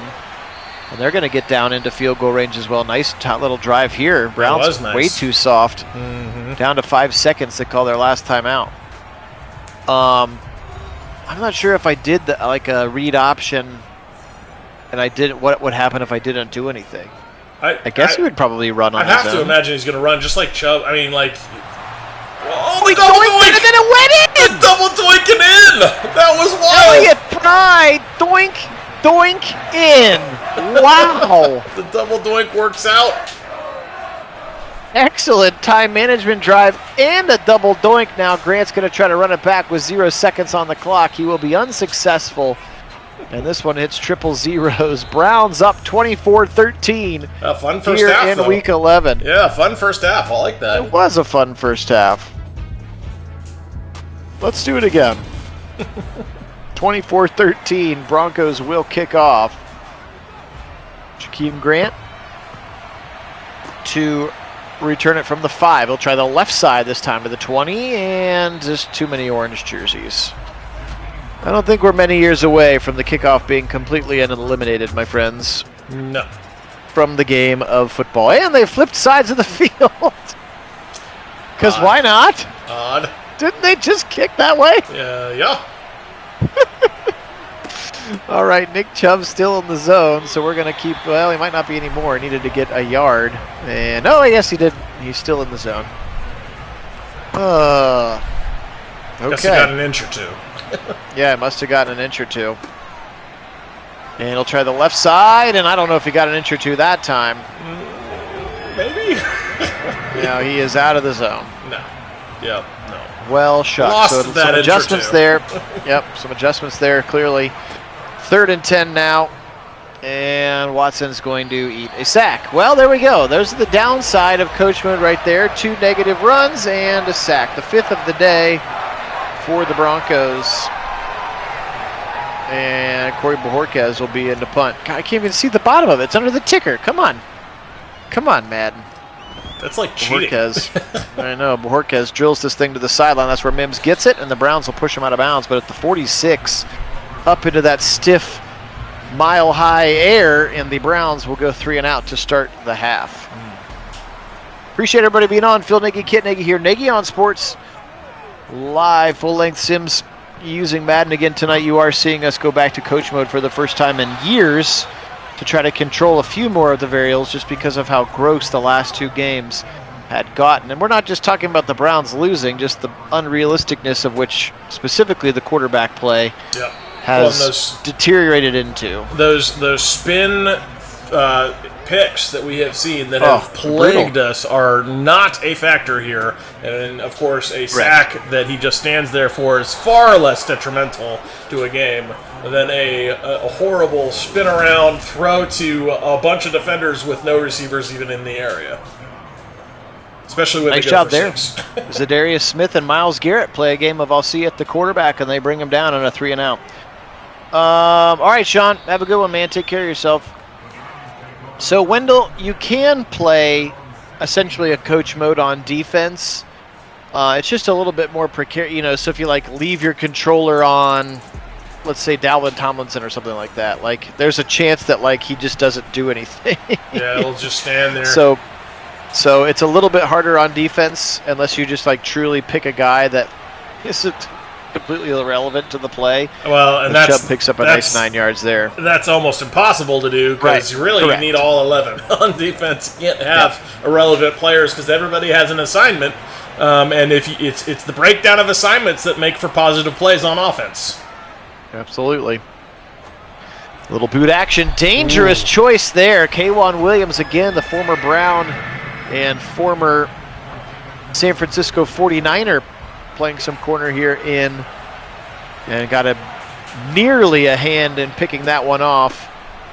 and they're going to get down into field goal range as well. Nice little drive here. Browns
nice.
Way too soft. Down to 5 seconds. They call their last timeout. I'm not sure if I did a read option, and I didn't. What would happen if I didn't do anything? I guess he would probably run on his own.
I have to imagine he's going to run just like Chubb. I mean, like...
Oh, he double doink, and then it went in!
The double doinking in! That was wild!
Elliott Pride, doink, doink in. Wow.
The double doink works out.
Excellent time management drive and a double doink. Now Grant's going to try to run it back with 0 seconds on the clock. He will be unsuccessful. And this one hits triple zeros. Browns up 24-13.
A fun first half,
in
though.
Week 11.
Yeah, fun first half. I like that.
It was a fun first half. Let's do it again. 24-13. Broncos will kick off. Jakeem Grant to return it from the 5. He'll try the left side this time to the 20, and just too many orange jerseys. I don't think we're many years away from the kickoff being completely eliminated, my friends.
No.
From the game of football. And they flipped sides of the field. Because why not?
Odd.
Didn't they just kick that way?
Yeah.
All right, Nick Chubb's still in the zone, so we're going to keep... Well, he might not be anymore. He needed to get a yard. And, oh, yes, he did. He's still in the zone. Okay.
Guess he got an inch or two.
Yeah, must have gotten an inch or two. And he'll try the left side, and I don't know if he got an inch or two that time.
Maybe.
No, he is out of the zone.
No. Yep, no.
Well shot.
Lost
so
that
some adjustments
inch or two.
there. Yep, some adjustments there, clearly. 3rd and 10 now. And Watson's going to eat a sack. Well, there we go. There's the downside of coach mode right there. 2 negative runs and a sack. The 5th of the day for the Broncos. And Corey Bojorquez will be in the punt. God, I can't even see the bottom of it. It's under the ticker. Come on. Come on, Madden.
That's like cheating.
Bojorquez. I know. Bojorquez drills this thing to the sideline. That's where Mims gets it, and the Browns will push him out of bounds. But at the 46, up into that stiff, mile-high air, and the Browns will go 3 and out to start the half. Appreciate everybody being on. Phil Nagy, Kit Nagy here. Nagy on Sports. Live, full-length Sims using Madden again tonight. You are seeing us go back to coach mode for the first time in years to try to control a few more of the variables just because of how gross the last 2 games had gotten. And we're not just talking about the Browns losing, just the unrealisticness of which specifically the quarterback play has deteriorated into.
Those spin picks that we have seen that have plagued us are not a factor here. And, of course, a sack that he just stands there for is far less detrimental to a game than a horrible spin-around throw to a bunch of defenders with no receivers even in the area. Especially when
nice
they go
job
for
there.
6.
Zadarius Smith and Myles Garrett play a game of I'll see you at the quarterback, and they bring him down on a 3 and out. All right, Sean, have a good one, man. Take care of yourself. So, Wendell, you can play essentially a coach mode on defense. It's just a little bit more precarious, so if you leave your controller on, let's say Dalvin Tomlinson or something like that, there's a chance that he just doesn't do anything.
Yeah, he'll just stand there.
So it's a little bit harder on defense unless you just truly pick a guy that isn't completely irrelevant to the play.
Well, and
Chubb picks up a nice 9 yards there.
That's almost impossible to do because you need all 11 on defense. You can't have irrelevant players because everybody has an assignment. And if it's the breakdown of assignments that make for positive plays on offense.
Absolutely. Little boot action. Dangerous choice there. K'Wan Williams again, the former Brown and former San Francisco 49er, playing some corner here and got nearly a hand in picking that one off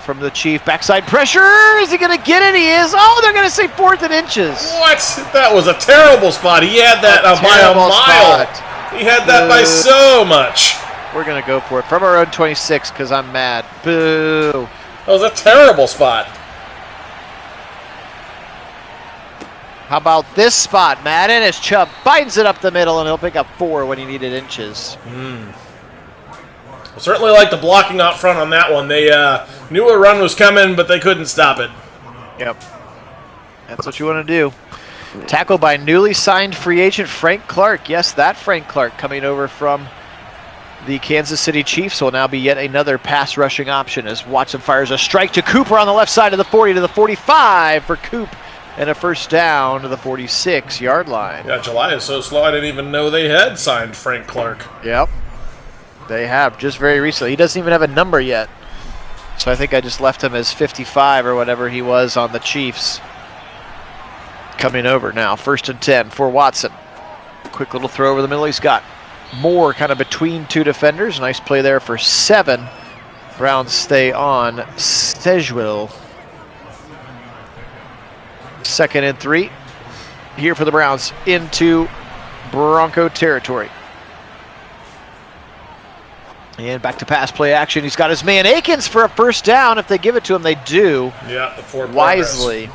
from the Chief. Backside pressure. Is he going to get it? He is. Oh, they're going to say 4th and inches.
What? That was a terrible spot. He had that by a mile. He had that by so much.
We're going to go for it from our own 26 because I'm mad. Boo.
That was a terrible spot.
How about this spot, Madden, as Chubb finds it up the middle, and he'll pick up 4 when he needed inches.
Well, certainly like the blocking out front on that one. They knew a run was coming, but they couldn't stop it.
Yep. That's what you want to do. Tackled by newly signed free agent Frank Clark. Yes, that Frank Clark coming over from the Kansas City Chiefs will now be yet another pass rushing option as Watson fires a strike to Cooper on the left side of the 40 to the 45 for Coop. And a first down to the 46-yard line.
Yeah, July is so slow I didn't even know they had signed Frank Clark.
Yep. They have, just very recently. He doesn't even have a number yet. So I think I just left him as 55 or whatever he was on the Chiefs. Coming over now, 1st and 10 for Watson. Quick little throw over the middle. He's got Moore kind of between 2 defenders. Nice play there for 7. Browns stay on Sejuel. 2nd and 3 here for the Browns into Bronco territory. And back to pass play action. He's got his man Akins for a first down. If they give it to him, they do.
Yeah, the 4
wisely.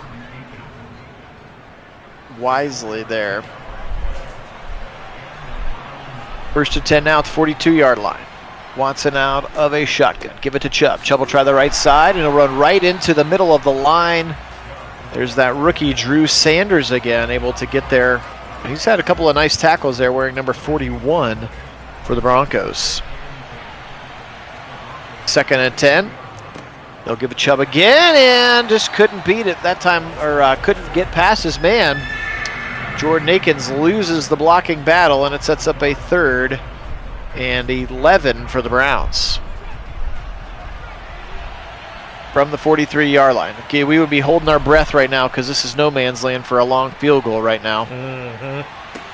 Wisely there. 1st and 10 now at the 42-yard line. Watson out of a shotgun. Give it to Chubb. Chubb will try the right side, and he'll run right into the middle of the line. There's that rookie Drew Sanders again, able to get there. He's had a couple of nice tackles there, wearing number 41 for the Broncos. 2nd and 10. They'll give it Chubb again, and just couldn't beat it that time, or couldn't get past his man. Jordan Akins loses the blocking battle, and it sets up a 3rd and 11 for the Browns. From the 43-yard line. Okay, we would be holding our breath right now because this is no man's land for a long field goal right now.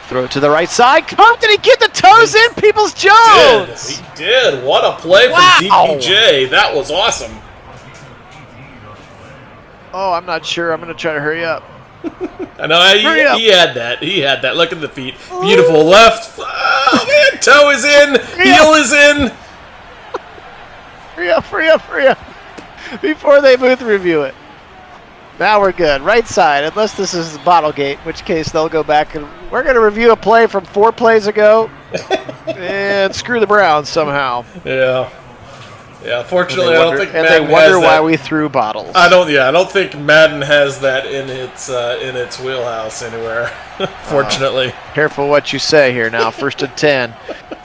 Throw it to the right side. Did he get the toes in? Peoples-Jones!
He did. What a play from DPJ. That was awesome.
Oh, I'm not sure. I'm going to try to hurry up.
I know he had that. He had that. Look at the feet. Beautiful left. Oh, man. Toe is in. Heel is in.
Hurry up. Before they both review it. Now we're good. Right side, unless this is Bottlegate, in which case they'll go back and we're going to review a play from 4 plays ago and screw the Browns somehow.
Yeah. Yeah, fortunately, I don't think
Madden
Madden
they wonder
has
why
that.
we threw bottles.
I don't think Madden has that in its wheelhouse anywhere. Fortunately.
Careful what you say here now. 1st and 10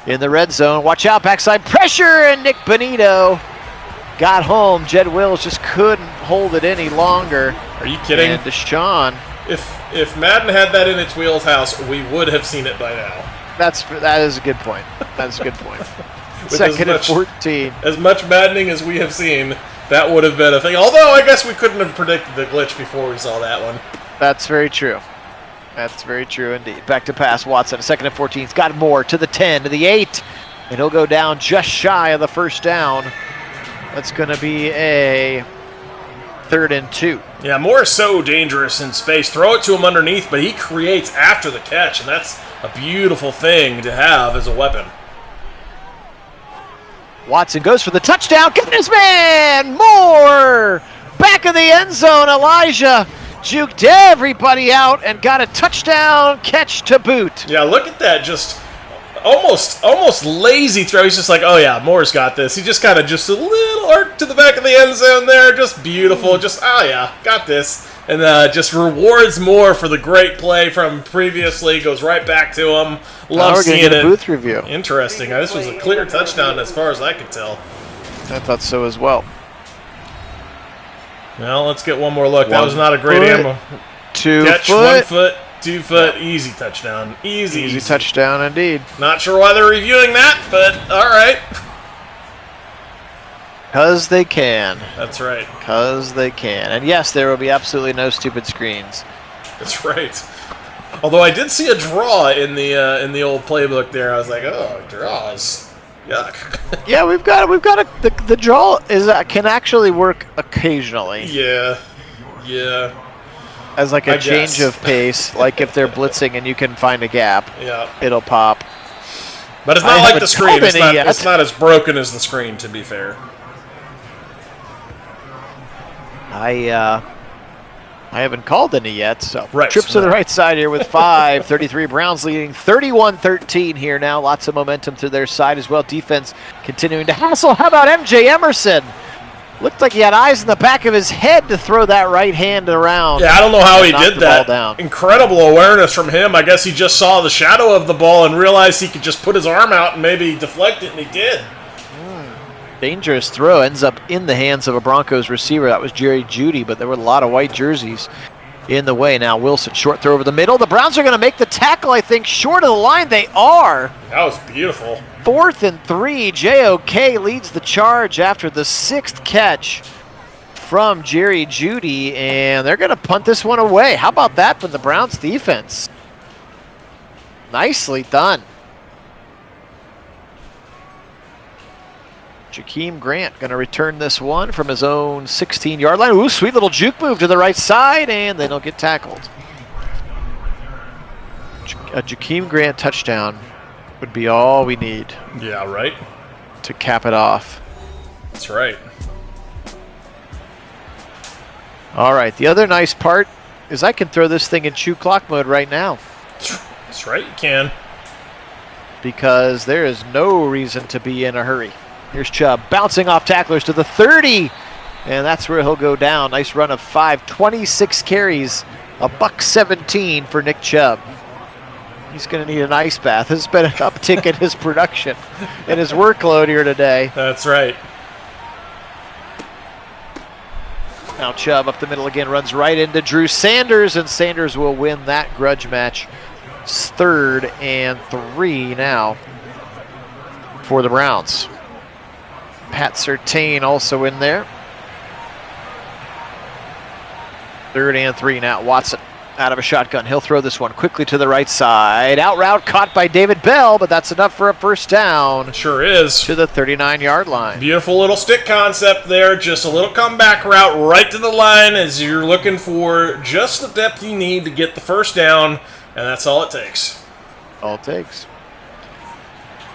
in the red zone. Watch out, backside pressure, and Nick Bonito got home. Jed Wills just couldn't hold it any longer.
Are you kidding?
And Deshaun.
If Madden had that in its wheelhouse, we would have seen it by now.
That is a good point. That's a good point. 2nd and 14.
As much maddening as we have seen, that would have been a thing. Although I guess we couldn't have predicted the glitch before we saw that one.
That's very true. That's very true indeed. Back to pass, Watson. 2nd and 14. He's got Moore to the 10, to the 8. And he'll go down just shy of the first down. That's going to be a 3rd and 2.
Yeah, Moore is so dangerous in space. Throw it to him underneath, but he creates after the catch, and that's a beautiful thing to have as a weapon.
Watson goes for the touchdown. Goodness, man! Moore! back of the end zone. Elijah juked everybody out and got a touchdown catch to boot.
Yeah, look at that. Just almost lazy throw. He's just like, oh yeah, Moore's got this. He just kind of just a little arc to the back of the end zone there. Just beautiful. Just, oh yeah, got this. And just rewards Moore for the great play from previously. Goes right back to him. Love
we're
seeing
gonna get
it.
a booth review.
Interesting. This was a clear touchdown as far as I could tell.
I thought so as well.
Well, let's get one more look. That was not a great ammo.
2
Catch,
foot.
1 foot, 2 foot, easy touchdown. Easy
Touchdown indeed.
Not sure why they're reviewing that, but all right.
Because they can.
That's right.
Because they can. And yes, there will be absolutely no stupid screens.
That's right. Although I did see a draw in the old playbook there. I was like, oh, draws. Yuck.
Yeah, we've got the draw can actually work occasionally.
Yeah.
As like a
I
change
guess.
of pace, like if they're blitzing and you can find a gap,
Yeah.
it'll pop.
But it's
I
not like
haven't
the screen.
called
It's
any
not,
yet.
it's not as broken as the screen, to be fair.
I haven't called any yet, so
Right.
trips to the right side here with 5:33. Browns leading 31-13 here now. Lots of momentum to their side as well. Defense continuing to hassle. How about MJ Emerson? Looked like he had eyes in the back of his head to throw that right hand around.
Yeah, I don't know how he
Knocked
did
the
that.
ball down.
Incredible awareness from him. I guess he just saw the shadow of the ball and realized he could just put his arm out and maybe deflect it, and he did.
Dangerous throw. Ends up in the hands of a Broncos receiver. That was Jerry Jeudy, but there were a lot of white jerseys in the way. Now Wilson, short throw over the middle. The Browns are going to make the tackle, I think, short of the line. They are.
That was beautiful.
4th and 3. JOK leads the charge after the 6th catch from Jerry Jeudy, and they're going to punt this one away. How about that from the Browns defense? Nicely done. Jakeem Grant going to return this one from his own 16-yard line. Ooh, sweet little juke move to the right side, and they don't get tackled. A Jakeem Grant touchdown would be all we need
Yeah, right?
to cap it off.
That's right.
All right, the other nice part is I can throw this thing in chew clock mode right now
That's right, you can.
because there is no reason to be in a hurry. Here's Chubb bouncing off tacklers to the 30, and that's where he'll go down. Nice run of 5, 26 carries, $117 for Nick Chubb. He's going to need an ice bath. There's been an uptick in his production and his workload here today.
That's right.
Now Chubb up the middle again, runs right into Drew Sanders, and Sanders will win that grudge match. It's 3rd and 3 now for the Browns. Pat Surtain also in there. 3rd and 3 now. Watson out of a shotgun. He'll throw this one quickly to the right side. Out route caught by David Bell, but that's enough for a first down
Sure is.
to the 39-yard line.
Beautiful little stick concept there. Just a little comeback route right to the line as you're looking for just the depth you need to get the first down, and that's all it takes.
All it takes.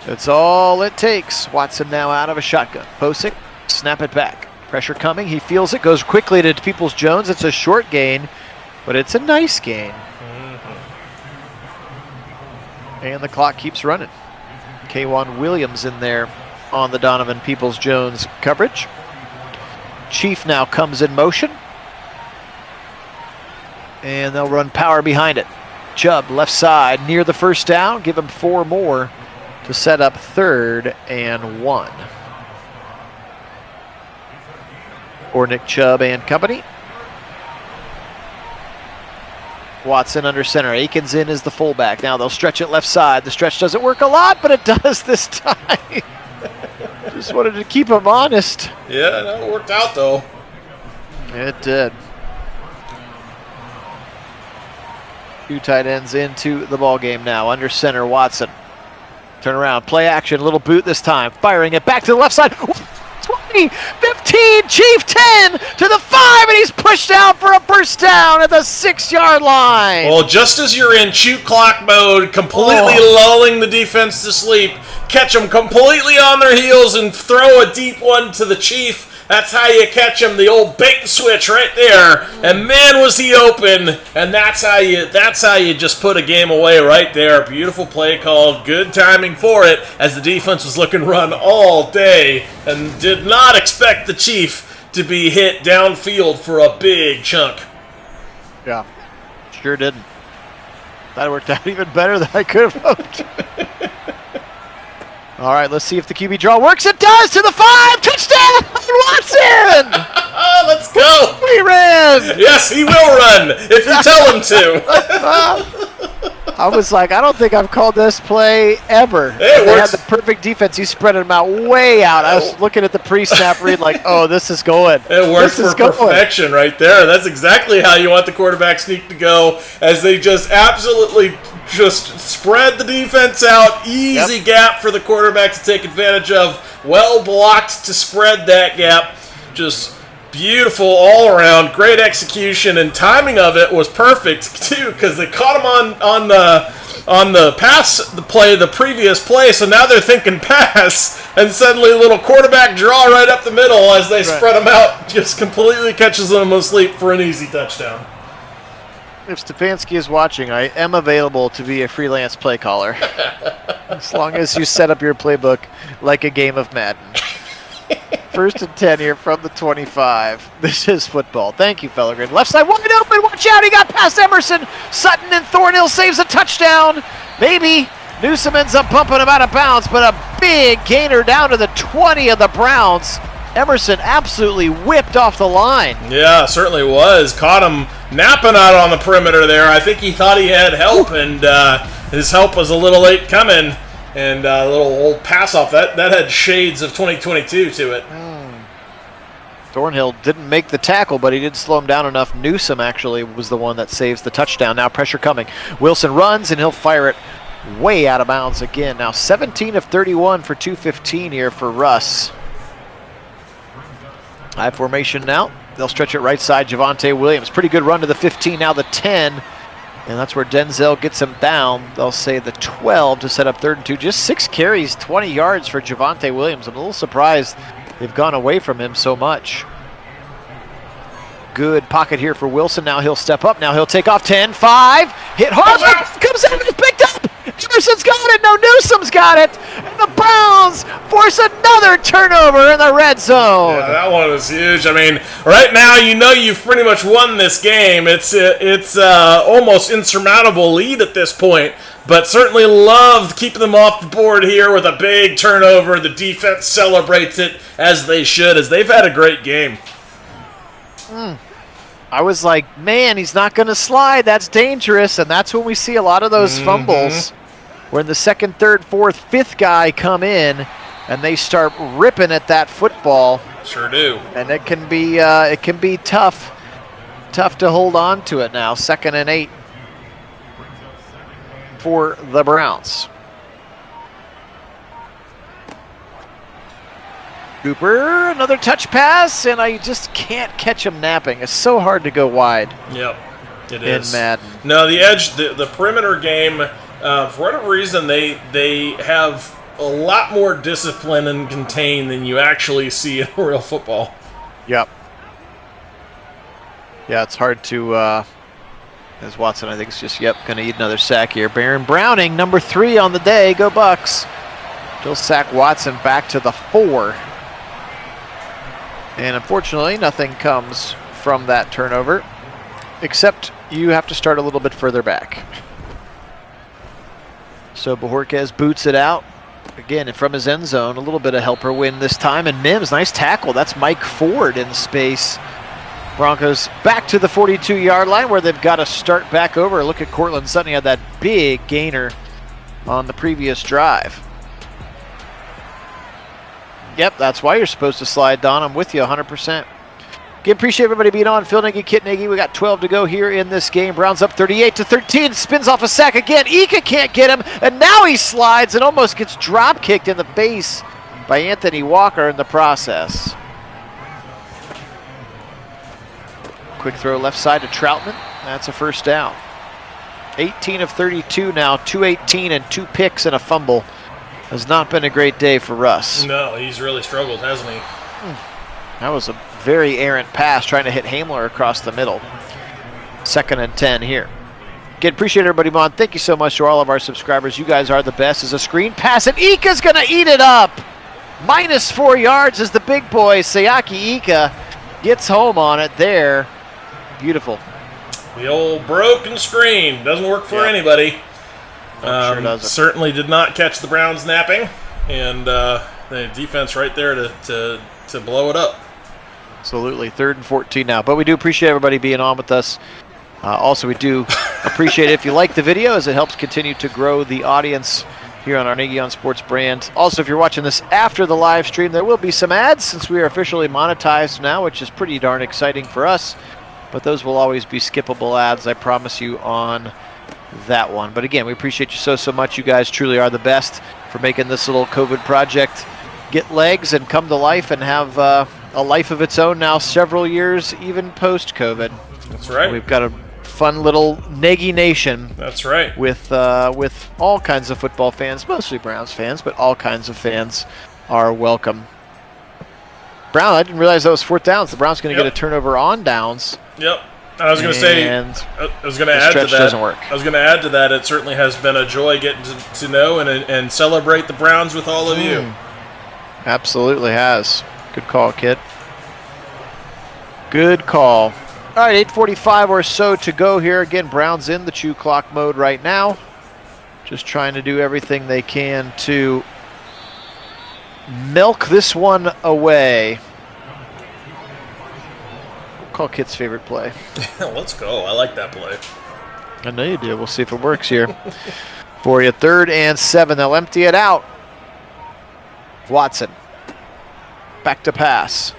That's all it takes. Watson now out of a shotgun. Posick, snap it back. Pressure coming. He feels it. Goes quickly to Peoples-Jones. It's a short gain, but it's a nice gain. And the clock keeps running. K'Wan Williams in there on the Donovan Peoples-Jones coverage. Chief now comes in motion. And they'll run power behind it. Chubb left side near the first down. Give him 4 more to set up 3rd and 1. For Nick Chubb and company. Watson under center. Aikens in as the fullback. Now they'll stretch it left side. The stretch doesn't work a lot, but it does this time. Just wanted to keep him honest.
Yeah, that worked out, though.
It did. 2 tight ends into the ball game now. Under center, Watson. Turn around, play action, little boot this time. Firing it back to the left side. 20, 15, Chief 10 to the 5, and he's pushed out for a first down at the 6-yard line.
Well, just as you're in shoot clock mode, completely lulling the defense to sleep, catch them completely on their heels and throw a deep one to the Chief, That's how you catch him, the old bait and switch right there. And man, was he open. And that's how you just put a game away right there. Beautiful play called, good timing for it, as the defense was looking run all day and did not expect the Chief to be hit downfield for a big chunk.
Yeah, sure didn't. That worked out even better than I could have hoped. All right, let's see if the QB draw works. It does, to the 5. Touchdown, Watson!
Let's go.
He ran.
Yes, he will run if you tell him to.
I was like, I don't think I've called this play ever.
Hey,
they had the perfect defense. He spread them out way out. I was looking at the pre-snap read like, oh, this is going.
It worked for perfection right there. That's exactly how you want the quarterback sneak to go, as they just absolutely just spread the defense out. Easy gap for the quarterback to take advantage of. Well blocked to spread that gap. Just beautiful all around. Great execution, and timing of it was perfect too, because they caught him on the pass, the previous play. So now they're thinking pass, and suddenly a little quarterback draw right up the middle as they spread them out. Just completely catches them asleep for an easy touchdown.
If Stefanski is watching, I am available to be a freelance play caller. As long as you set up your playbook like a game of Madden. 1st and 10 here from the 25. This is football. Thank you, Fellergren. Left side wide open. Watch out. He got past Emerson. Sutton and Thornhill saves a touchdown. Maybe Newsom ends up bumping him out of bounds, but a big gainer down to the 20 of the Browns. Emerson absolutely whipped off the line.
Yeah, certainly was. Caught him napping out on the perimeter there. I think he thought he had help, and his help was a little late coming. And a little old pass off. That had shades of 2022 to it.
Thornhill didn't make the tackle, but he did slow him down enough. Newsom actually was the one that saves the touchdown. Now pressure coming. Wilson runs, and he'll fire it way out of bounds again. Now 17 of 31 for 215 here for Russ. High formation now. They'll stretch it right side. Javonte Williams. Pretty good run to the 15, now the 10. And that's where Denzel gets him down. They'll say the 12 to set up 3rd and 2. Just 6 carries, 20 yards for Javonte Williams. I'm a little surprised they've gone away from him so much. Good pocket here for Wilson. Now he'll step up. Now he'll take off 10, 5. Hit hard. Comes out. It's picked up. Emerson's got it. No, Newsom's got it. And the Browns force another turnover in the red zone.
Yeah, that one was huge. I mean, right now you know you've pretty much won this game. It's almost insurmountable lead at this point, but certainly loved keeping them off the board here with a big turnover. The defense celebrates it as they should, as they've had a great game.
I was like, man, he's not going to slide. That's dangerous. And that's when we see a lot of those fumbles, when the 2nd, 3rd, 4th, 5th guy come in and they start ripping at that football.
Sure do.
And it can be tough to hold on to it now. 2nd and 8 for the Browns. Cooper, another touch pass, and I just can't catch him napping. It's so hard to go wide.
Yep, it
is. In Madden.
No, the edge, the perimeter game, for whatever reason, they have a lot more discipline and contain than you actually see in real football.
Yep. Yeah, it's hard to, as Watson, I think, is just, going to eat another sack here. Baron Browning, number 3 on the day. Go Bucks. He'll sack Watson back to the 4. And unfortunately, nothing comes from that turnover, except you have to start a little bit further back. So Bojorquez boots it out. Again, from his end zone, a little bit of helper win this time. And Mims, nice tackle. That's Mike Ford in space. Broncos back to the 42-yard line, where they've got to start back over. Look at Cortland Sutton. He had that big gainer on the previous drive. Yep, that's why you're supposed to slide, Don. I'm with you 100%. Again, appreciate everybody being on. Phil Nagy, Kit Nagy. We got 12 to go here in this game. Browns up 38-13. Spins off a sack again. Ika can't get him, and now he slides and almost gets drop kicked in the face by Anthony Walker in the process. Quick throw left side to Troutman. That's a first down. 18 of 32 now, 218 and 2 picks and a fumble. Has not been a great day for Russ.
No, he's really struggled, hasn't he?
That was a very errant pass trying to hit Hamler across the middle. 2nd and 10 here. Again, appreciate everybody, Mon. Thank you so much to all of our subscribers. You guys are the best. As a screen pass, and Ika's going to eat it up. -4 yards as the big boy, Sayaki Ika, gets home on it there. Beautiful.
The old broken screen. Doesn't work for anybody.
Sure doesn't.
Certainly did not catch the Browns napping. And the defense right there to blow it up.
Absolutely. 3rd and 14 now. But we do appreciate everybody being on with us. Also, we do appreciate it if you like the video, as it helps continue to grow the audience here on our Nagy on Sports brand. Also, if you're watching this after the live stream, there will be some ads since we are officially monetized now, which is pretty darn exciting for us. But those will always be skippable ads, I promise you, on that one. But again, we appreciate you so much. You guys truly are the best for making this little COVID project get legs and come to life and have a life of its own now, several years, even post-COVID.
That's right.
We've got a fun little Nagy Nation.
That's right.
With all kinds of football fans, mostly Browns fans, but all kinds of fans are welcome. Brown, I didn't realize that was 4th downs. The Browns going to get a turnover on downs.
Yep. I was going to say, I was going to add to that.
Doesn't work.
I was going to add to that. It certainly has been a joy getting to know and celebrate the Browns with all of you.
Absolutely has. Good call, Kit. Good call. All right, 8:45 or so to go here. Again, Browns in the chew clock mode right now. Just trying to do everything they can to milk this one away. We'll call Kit's favorite play.
Let's go. I like that play.
I know you do. We'll see if it works here. For you, 3rd and 7. They'll empty it out. Watson. Back to pass.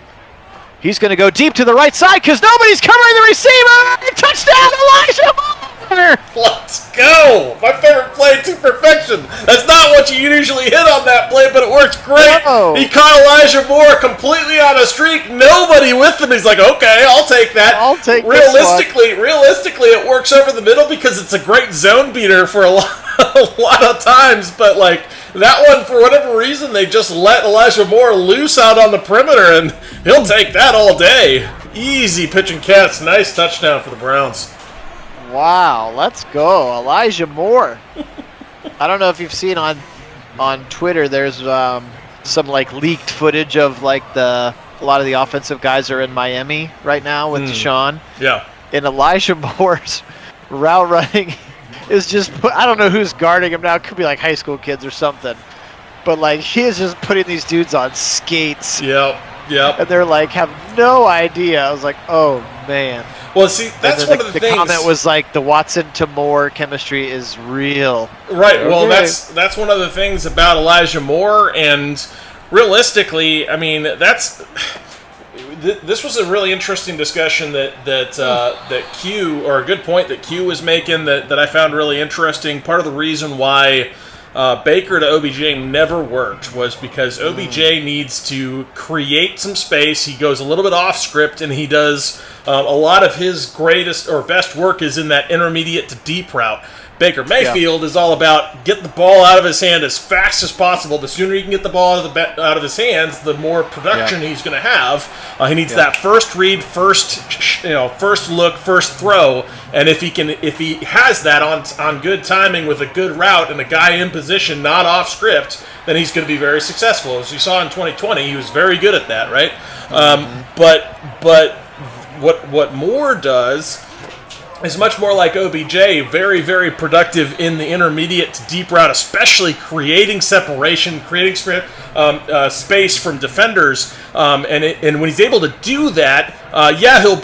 He's going to go deep to the right side because nobody's covering the receiver. Touchdown, Elijah Moore!
Let's go! My favorite play to perfection. That's not what you usually hit on that play, but it works great.
Oh.
He caught Elijah Moore completely on a streak. Nobody with him. He's like, okay, I'll take that.
I'll take
Realistically, it works over the middle because it's a great zone beater for a lot of times, but like that one, for whatever reason, they just let Elijah Moore loose out on the perimeter, and he'll take that all day. Easy pitch and catch. Nice touchdown for the Browns.
Wow, let's go. Elijah Moore. I don't know if you've seen on Twitter, there's some like leaked footage of like a lot of the offensive guys are in Miami right now with Deshaun.
Yeah.
And Elijah Moore's route running is just, I don't know who's guarding him now. It could be like high school kids or something. But like he is just putting these dudes on skates.
Yep.
And they're like, have no idea. I was like, oh man.
Well, see, that's one of the things.
The comment was like, the Watson to Moore chemistry is real.
Right. Well, that's one of the things about Elijah Moore, and realistically, I mean, this was a really interesting discussion that Q, or a good point that Q was making that I found really interesting. Part of the reason why Baker to OBJ never worked was because OBJ needs to create some space. He goes a little bit off script, and he does a lot of his greatest or best work is in that intermediate to deep route. Baker Mayfield is all about get the ball out of his hand as fast as possible. The sooner he can get the ball out of his hands, the more production he's going to have. He needs that first read, first look, first throw, and if he has that on good timing with a good route and a guy in position, not off script, then he's going to be very successful. As you saw in 2020, he was very good at that, right? But what Moore does is much more like OBJ, very, very productive in the intermediate to deep route, especially creating separation, creating space from defenders. And when he's able to do that,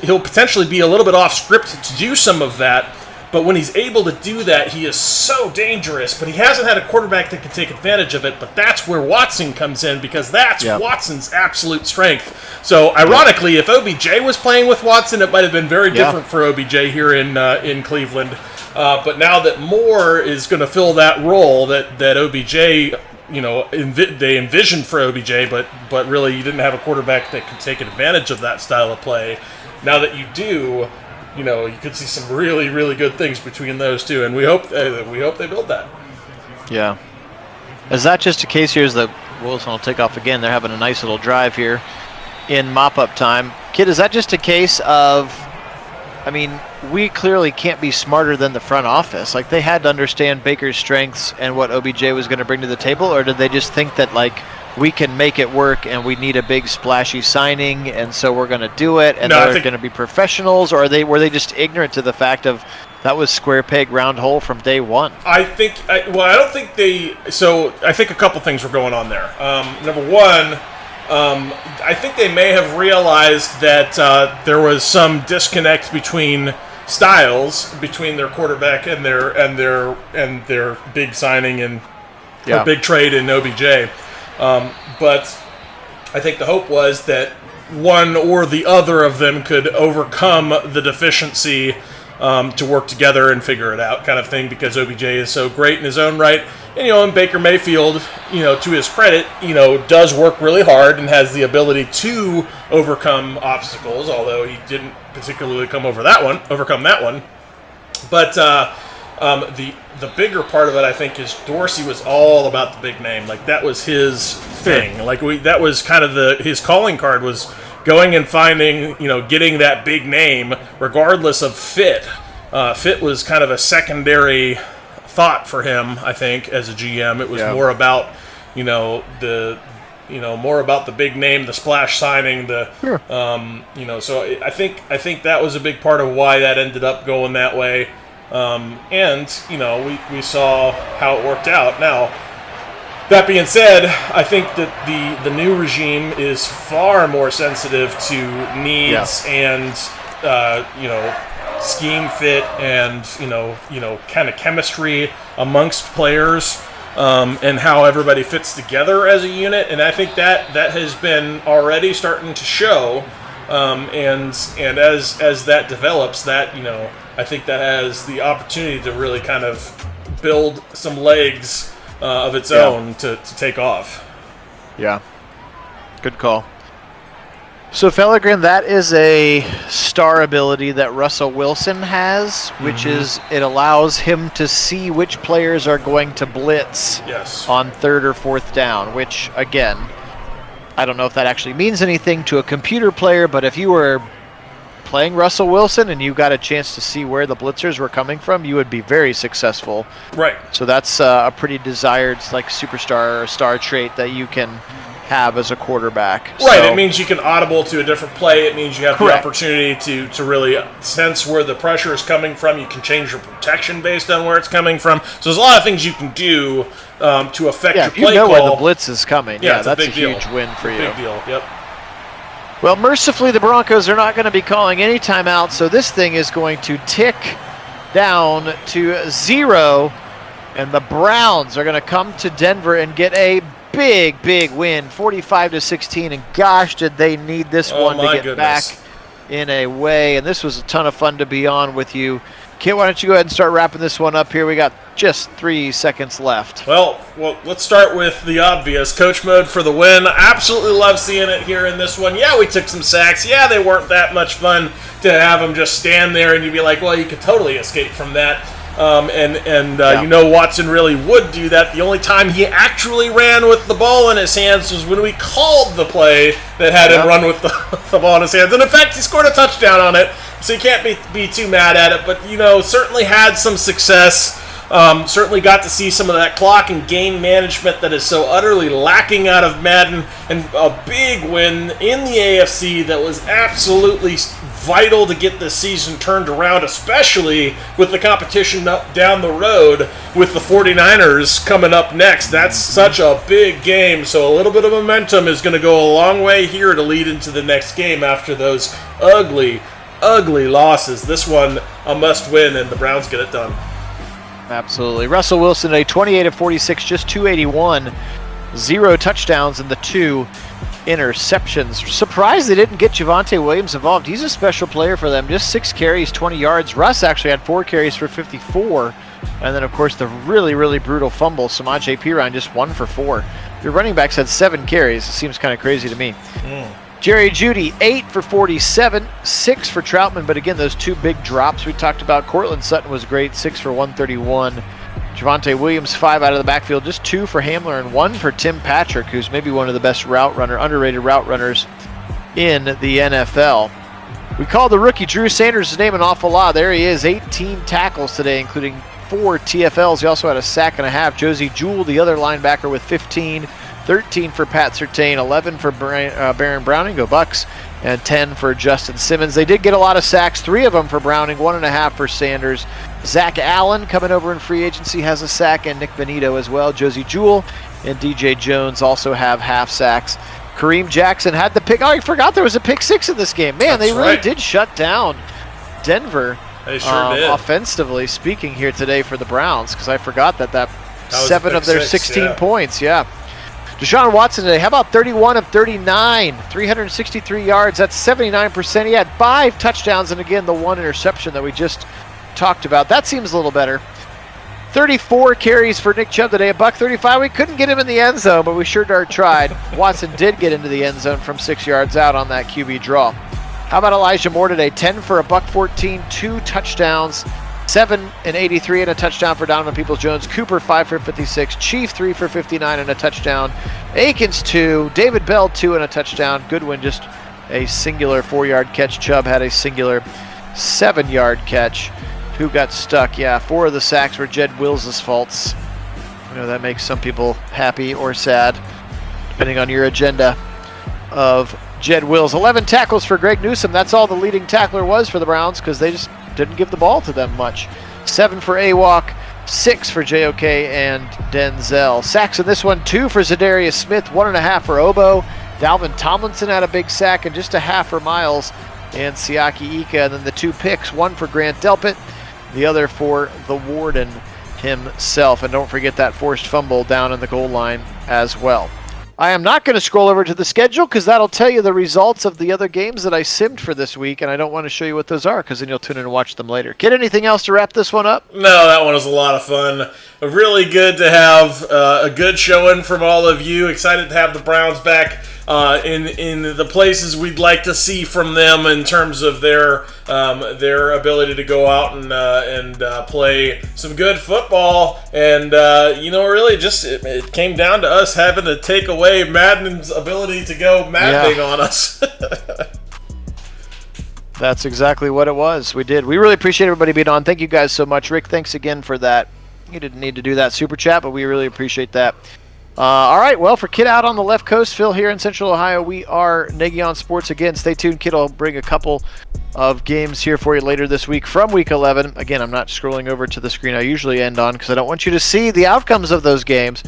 he'll potentially be a little bit off script to do some of that. But when he's able to do that, he is so dangerous. But he hasn't had a quarterback that can take advantage of it. But that's where Watson comes in, because that's Watson's absolute strength. So, ironically, if OBJ was playing with Watson, it might have been very different for OBJ here in Cleveland. But now that Moore is going to fill that role that OBJ, they envisioned for OBJ, but really you didn't have a quarterback that could take advantage of that style of play. Now that you do, you could see some really, really good things between those two, and we hope they build that.
Yeah. Is that just a case here? Is that Wilson will take off again? They're having a nice little drive here. in mop-up time. Kid, is that just a case of, I mean, we clearly can't be smarter than the front office. Like, they had to understand Baker's strengths and what OBJ was going to bring to the table, or did they just think that, like, we can make it work and we need a big splashy signing and so we're going to do it and they're going to be professionals, or were they just ignorant to the fact of that was square peg round hole from day one?
I think, I don't think I think a couple things were going on there. Number one, I think they may have realized that there was some disconnect between styles between their quarterback and their big signing and or big trade in OBJ. But I think the hope was that one or the other of them could overcome the deficiency to work together and figure it out, kind of thing, because OBJ is so great in his own right. And, and Baker Mayfield, to his credit, does work really hard and has the ability to overcome obstacles, although he didn't particularly overcome that one. But the bigger part of it, I think, is Dorsey was all about the big name. Like, that was his thing. Like, that was kind of his calling card, was going and finding, getting that big name, regardless of fit. Fit was kind of a secondary thought for him, I think, as a GM. It was more about, more about the big name, the splash signing, So I think that was a big part of why that ended up going that way. We saw how it worked out. Now, that being said, I think that the new regime is far more sensitive to needs and scheme fit and kind of chemistry amongst players and how everybody fits together as a unit. And I think that has been already starting to show. And as that develops, that I think that has the opportunity to really kind of build some legs of its own to take off.
Yeah. Good call. So, Fellegren, that is a star ability that Russell Wilson has, which is it allows him to see which players are going to blitz on third or fourth down, which, again, I don't know if that actually means anything to a computer player, but if you were playing Russell Wilson and you got a chance to see where the blitzers were coming from, you would be very successful.
Right.
So that's a pretty desired, like, superstar or star trait that you can have as a quarterback.
Right.
So,
it means you can audible to a different play. It means you have the opportunity to really sense where the pressure is coming from. You can change your protection based on where it's coming from. So there's a lot of things you can do to affect your play call.
Where the blitz is coming.
Yeah,
that's a huge win for you.
Big deal. Yep.
Well, mercifully, the Broncos are not going to be calling any timeouts, so this thing is going to tick down to 0, and the Browns are going to come to Denver and get a big win, 45-16, and gosh, did they need this one to get back in a way. And this was a ton of fun to be on with you. Kit, why don't you go ahead and start wrapping this one up here? We got just 3 seconds left.
Well, let's start with the obvious. Coach mode for the win. I absolutely love seeing it here in this one. Yeah, we took some sacks. Yeah, they weren't that much fun to have them just stand there and you'd be like, well, you could totally escape from that. Watson really would do that. The only time he actually ran with the ball in his hands was when we called the play that had him run with the ball in his hands. And in fact, he scored a touchdown on it, so you can't be too mad at it. But, certainly had some success. Certainly got to see some of that clock and game management that is so utterly lacking out of Madden, and a big win in the AFC that was absolutely vital to get this season turned around, especially with the competition up down the road with the 49ers coming up next. That's such a big game, so a little bit of momentum is going to go a long way here to lead into the next game after those ugly losses. This one a must win, and the Browns get it done.
Absolutely. Russell Wilson, a 28 of 46, just 281, 0 touchdowns and the 2 interceptions. Surprised they didn't get Javonte Williams involved. He's a special player for them. Just 6 carries, 20 yards. Russ actually had 4 carries for 54. And then, of course, the really brutal fumble. Samaje Perine just 1 for 4. Your running backs had 7 carries. It seems kind of crazy to me. Jerry Jeudy, 8 for 47, 6 for Troutman, but again, those 2 big drops we talked about. Cortland Sutton was great, 6 for 131. Javonte Williams, 5 out of the backfield, just 2 for Hamler and 1 for Tim Patrick, who's maybe one of the best underrated route runners in the NFL. We called the rookie Drew Sanders' name an awful lot. There he is, 18 tackles today, including 4 TFLs. He also had a sack and a half. Josie Jewell, the other linebacker, with 15. 13 for Pat Surtain, 11 for Baron Browning, go Bucks, and 10 for Justin Simmons. They did get a lot of sacks, 3 of them for Browning, 1.5 for Sanders. Zach Allen, coming over in free agency, has a sack, and Nick Benito as well. Josie Jewell and DJ Jones also have half sacks. Kareem Jackson had the pick. Oh, I forgot there was a pick 6 in this game. Man, they really did shut down Denver.
They sure did.
Offensively speaking here today for the Browns, because I forgot that 7 of their 16 points, Deshaun Watson today, how about 31 of 39, 363 yards, that's 79%. He had 5 touchdowns and again the 1 interception that we just talked about. That seems a little better. 34 carries for Nick Chubb today, $135. We couldn't get him in the end zone, but we sure darn tried. Watson did get into the end zone from 6 yards out on that QB draw. How about Elijah Moore today, 10 for $114, 2 touchdowns. 7 and 83 and a touchdown for Donovan Peoples-Jones. Cooper 5 for 56. Chief 3 for 59 and a touchdown. Akins 2. David Bell 2 and a touchdown. Goodwin just a singular 4-yard catch. Chubb had a singular 7-yard catch. Who got stuck? 4 of the sacks were Jed Wills' faults. I know that makes some people happy or sad, depending on your agenda of Jed Wills. 11 tackles for Greg Newsome. That's all the leading tackler was for the Browns because they just didn't give the ball to them much. 7 for Awok, 6 for JOK and Denzel. Sacks in this one, 2 for Zadarius Smith, 1.5 for Obo. Dalvin Tomlinson had a big sack and just a half for Miles and Siaki Ika. And then the 2 picks, 1 for Grant Delpit, the other for the Warden himself. And don't forget that forced fumble down in the goal line as well. I am not going to scroll over to the schedule because that'll tell you the results of the other games that I simmed for this week, and I don't want to show you what those are because then you'll tune in and watch them later. Kid, anything else to wrap this one up?
No, that one was a lot of fun. Really good to have a good showing from all of you. Excited to have the Browns back in the places we'd like to see from them in terms of their ability to go out and play some good football. And really just it came down to us having to take away Madden's ability to go maddening on us.
That's exactly what it was. We did. We really appreciate everybody being on. Thank you guys so much. Rick, thanks again for that. You didn't need to do that super chat, but we really appreciate that. All right, well, for Kit out on the left coast, Phil here in Central Ohio, we are Nagy on Sports again. Stay tuned. Kit will bring a couple of games here for you later this week from Week 11. Again, I'm not scrolling over to the screen I usually end on because I don't want you to see the outcomes of those games.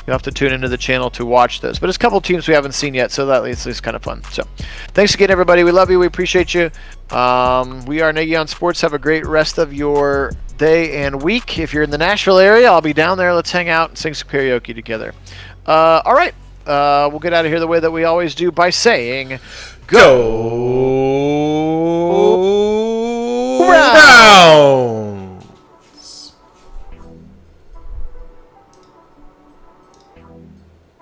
You'll have to tune into the channel to watch those. But there's a couple teams we haven't seen yet, so that is kind of fun. So thanks again, everybody. We love you. We appreciate you. We are Nagy on Sports. Have a great rest of your day and week. If you're in the Nashville area, I'll be down there. Let's hang out and sing some karaoke together. All right. We'll get out of here the way that we always do by saying, Go Browns!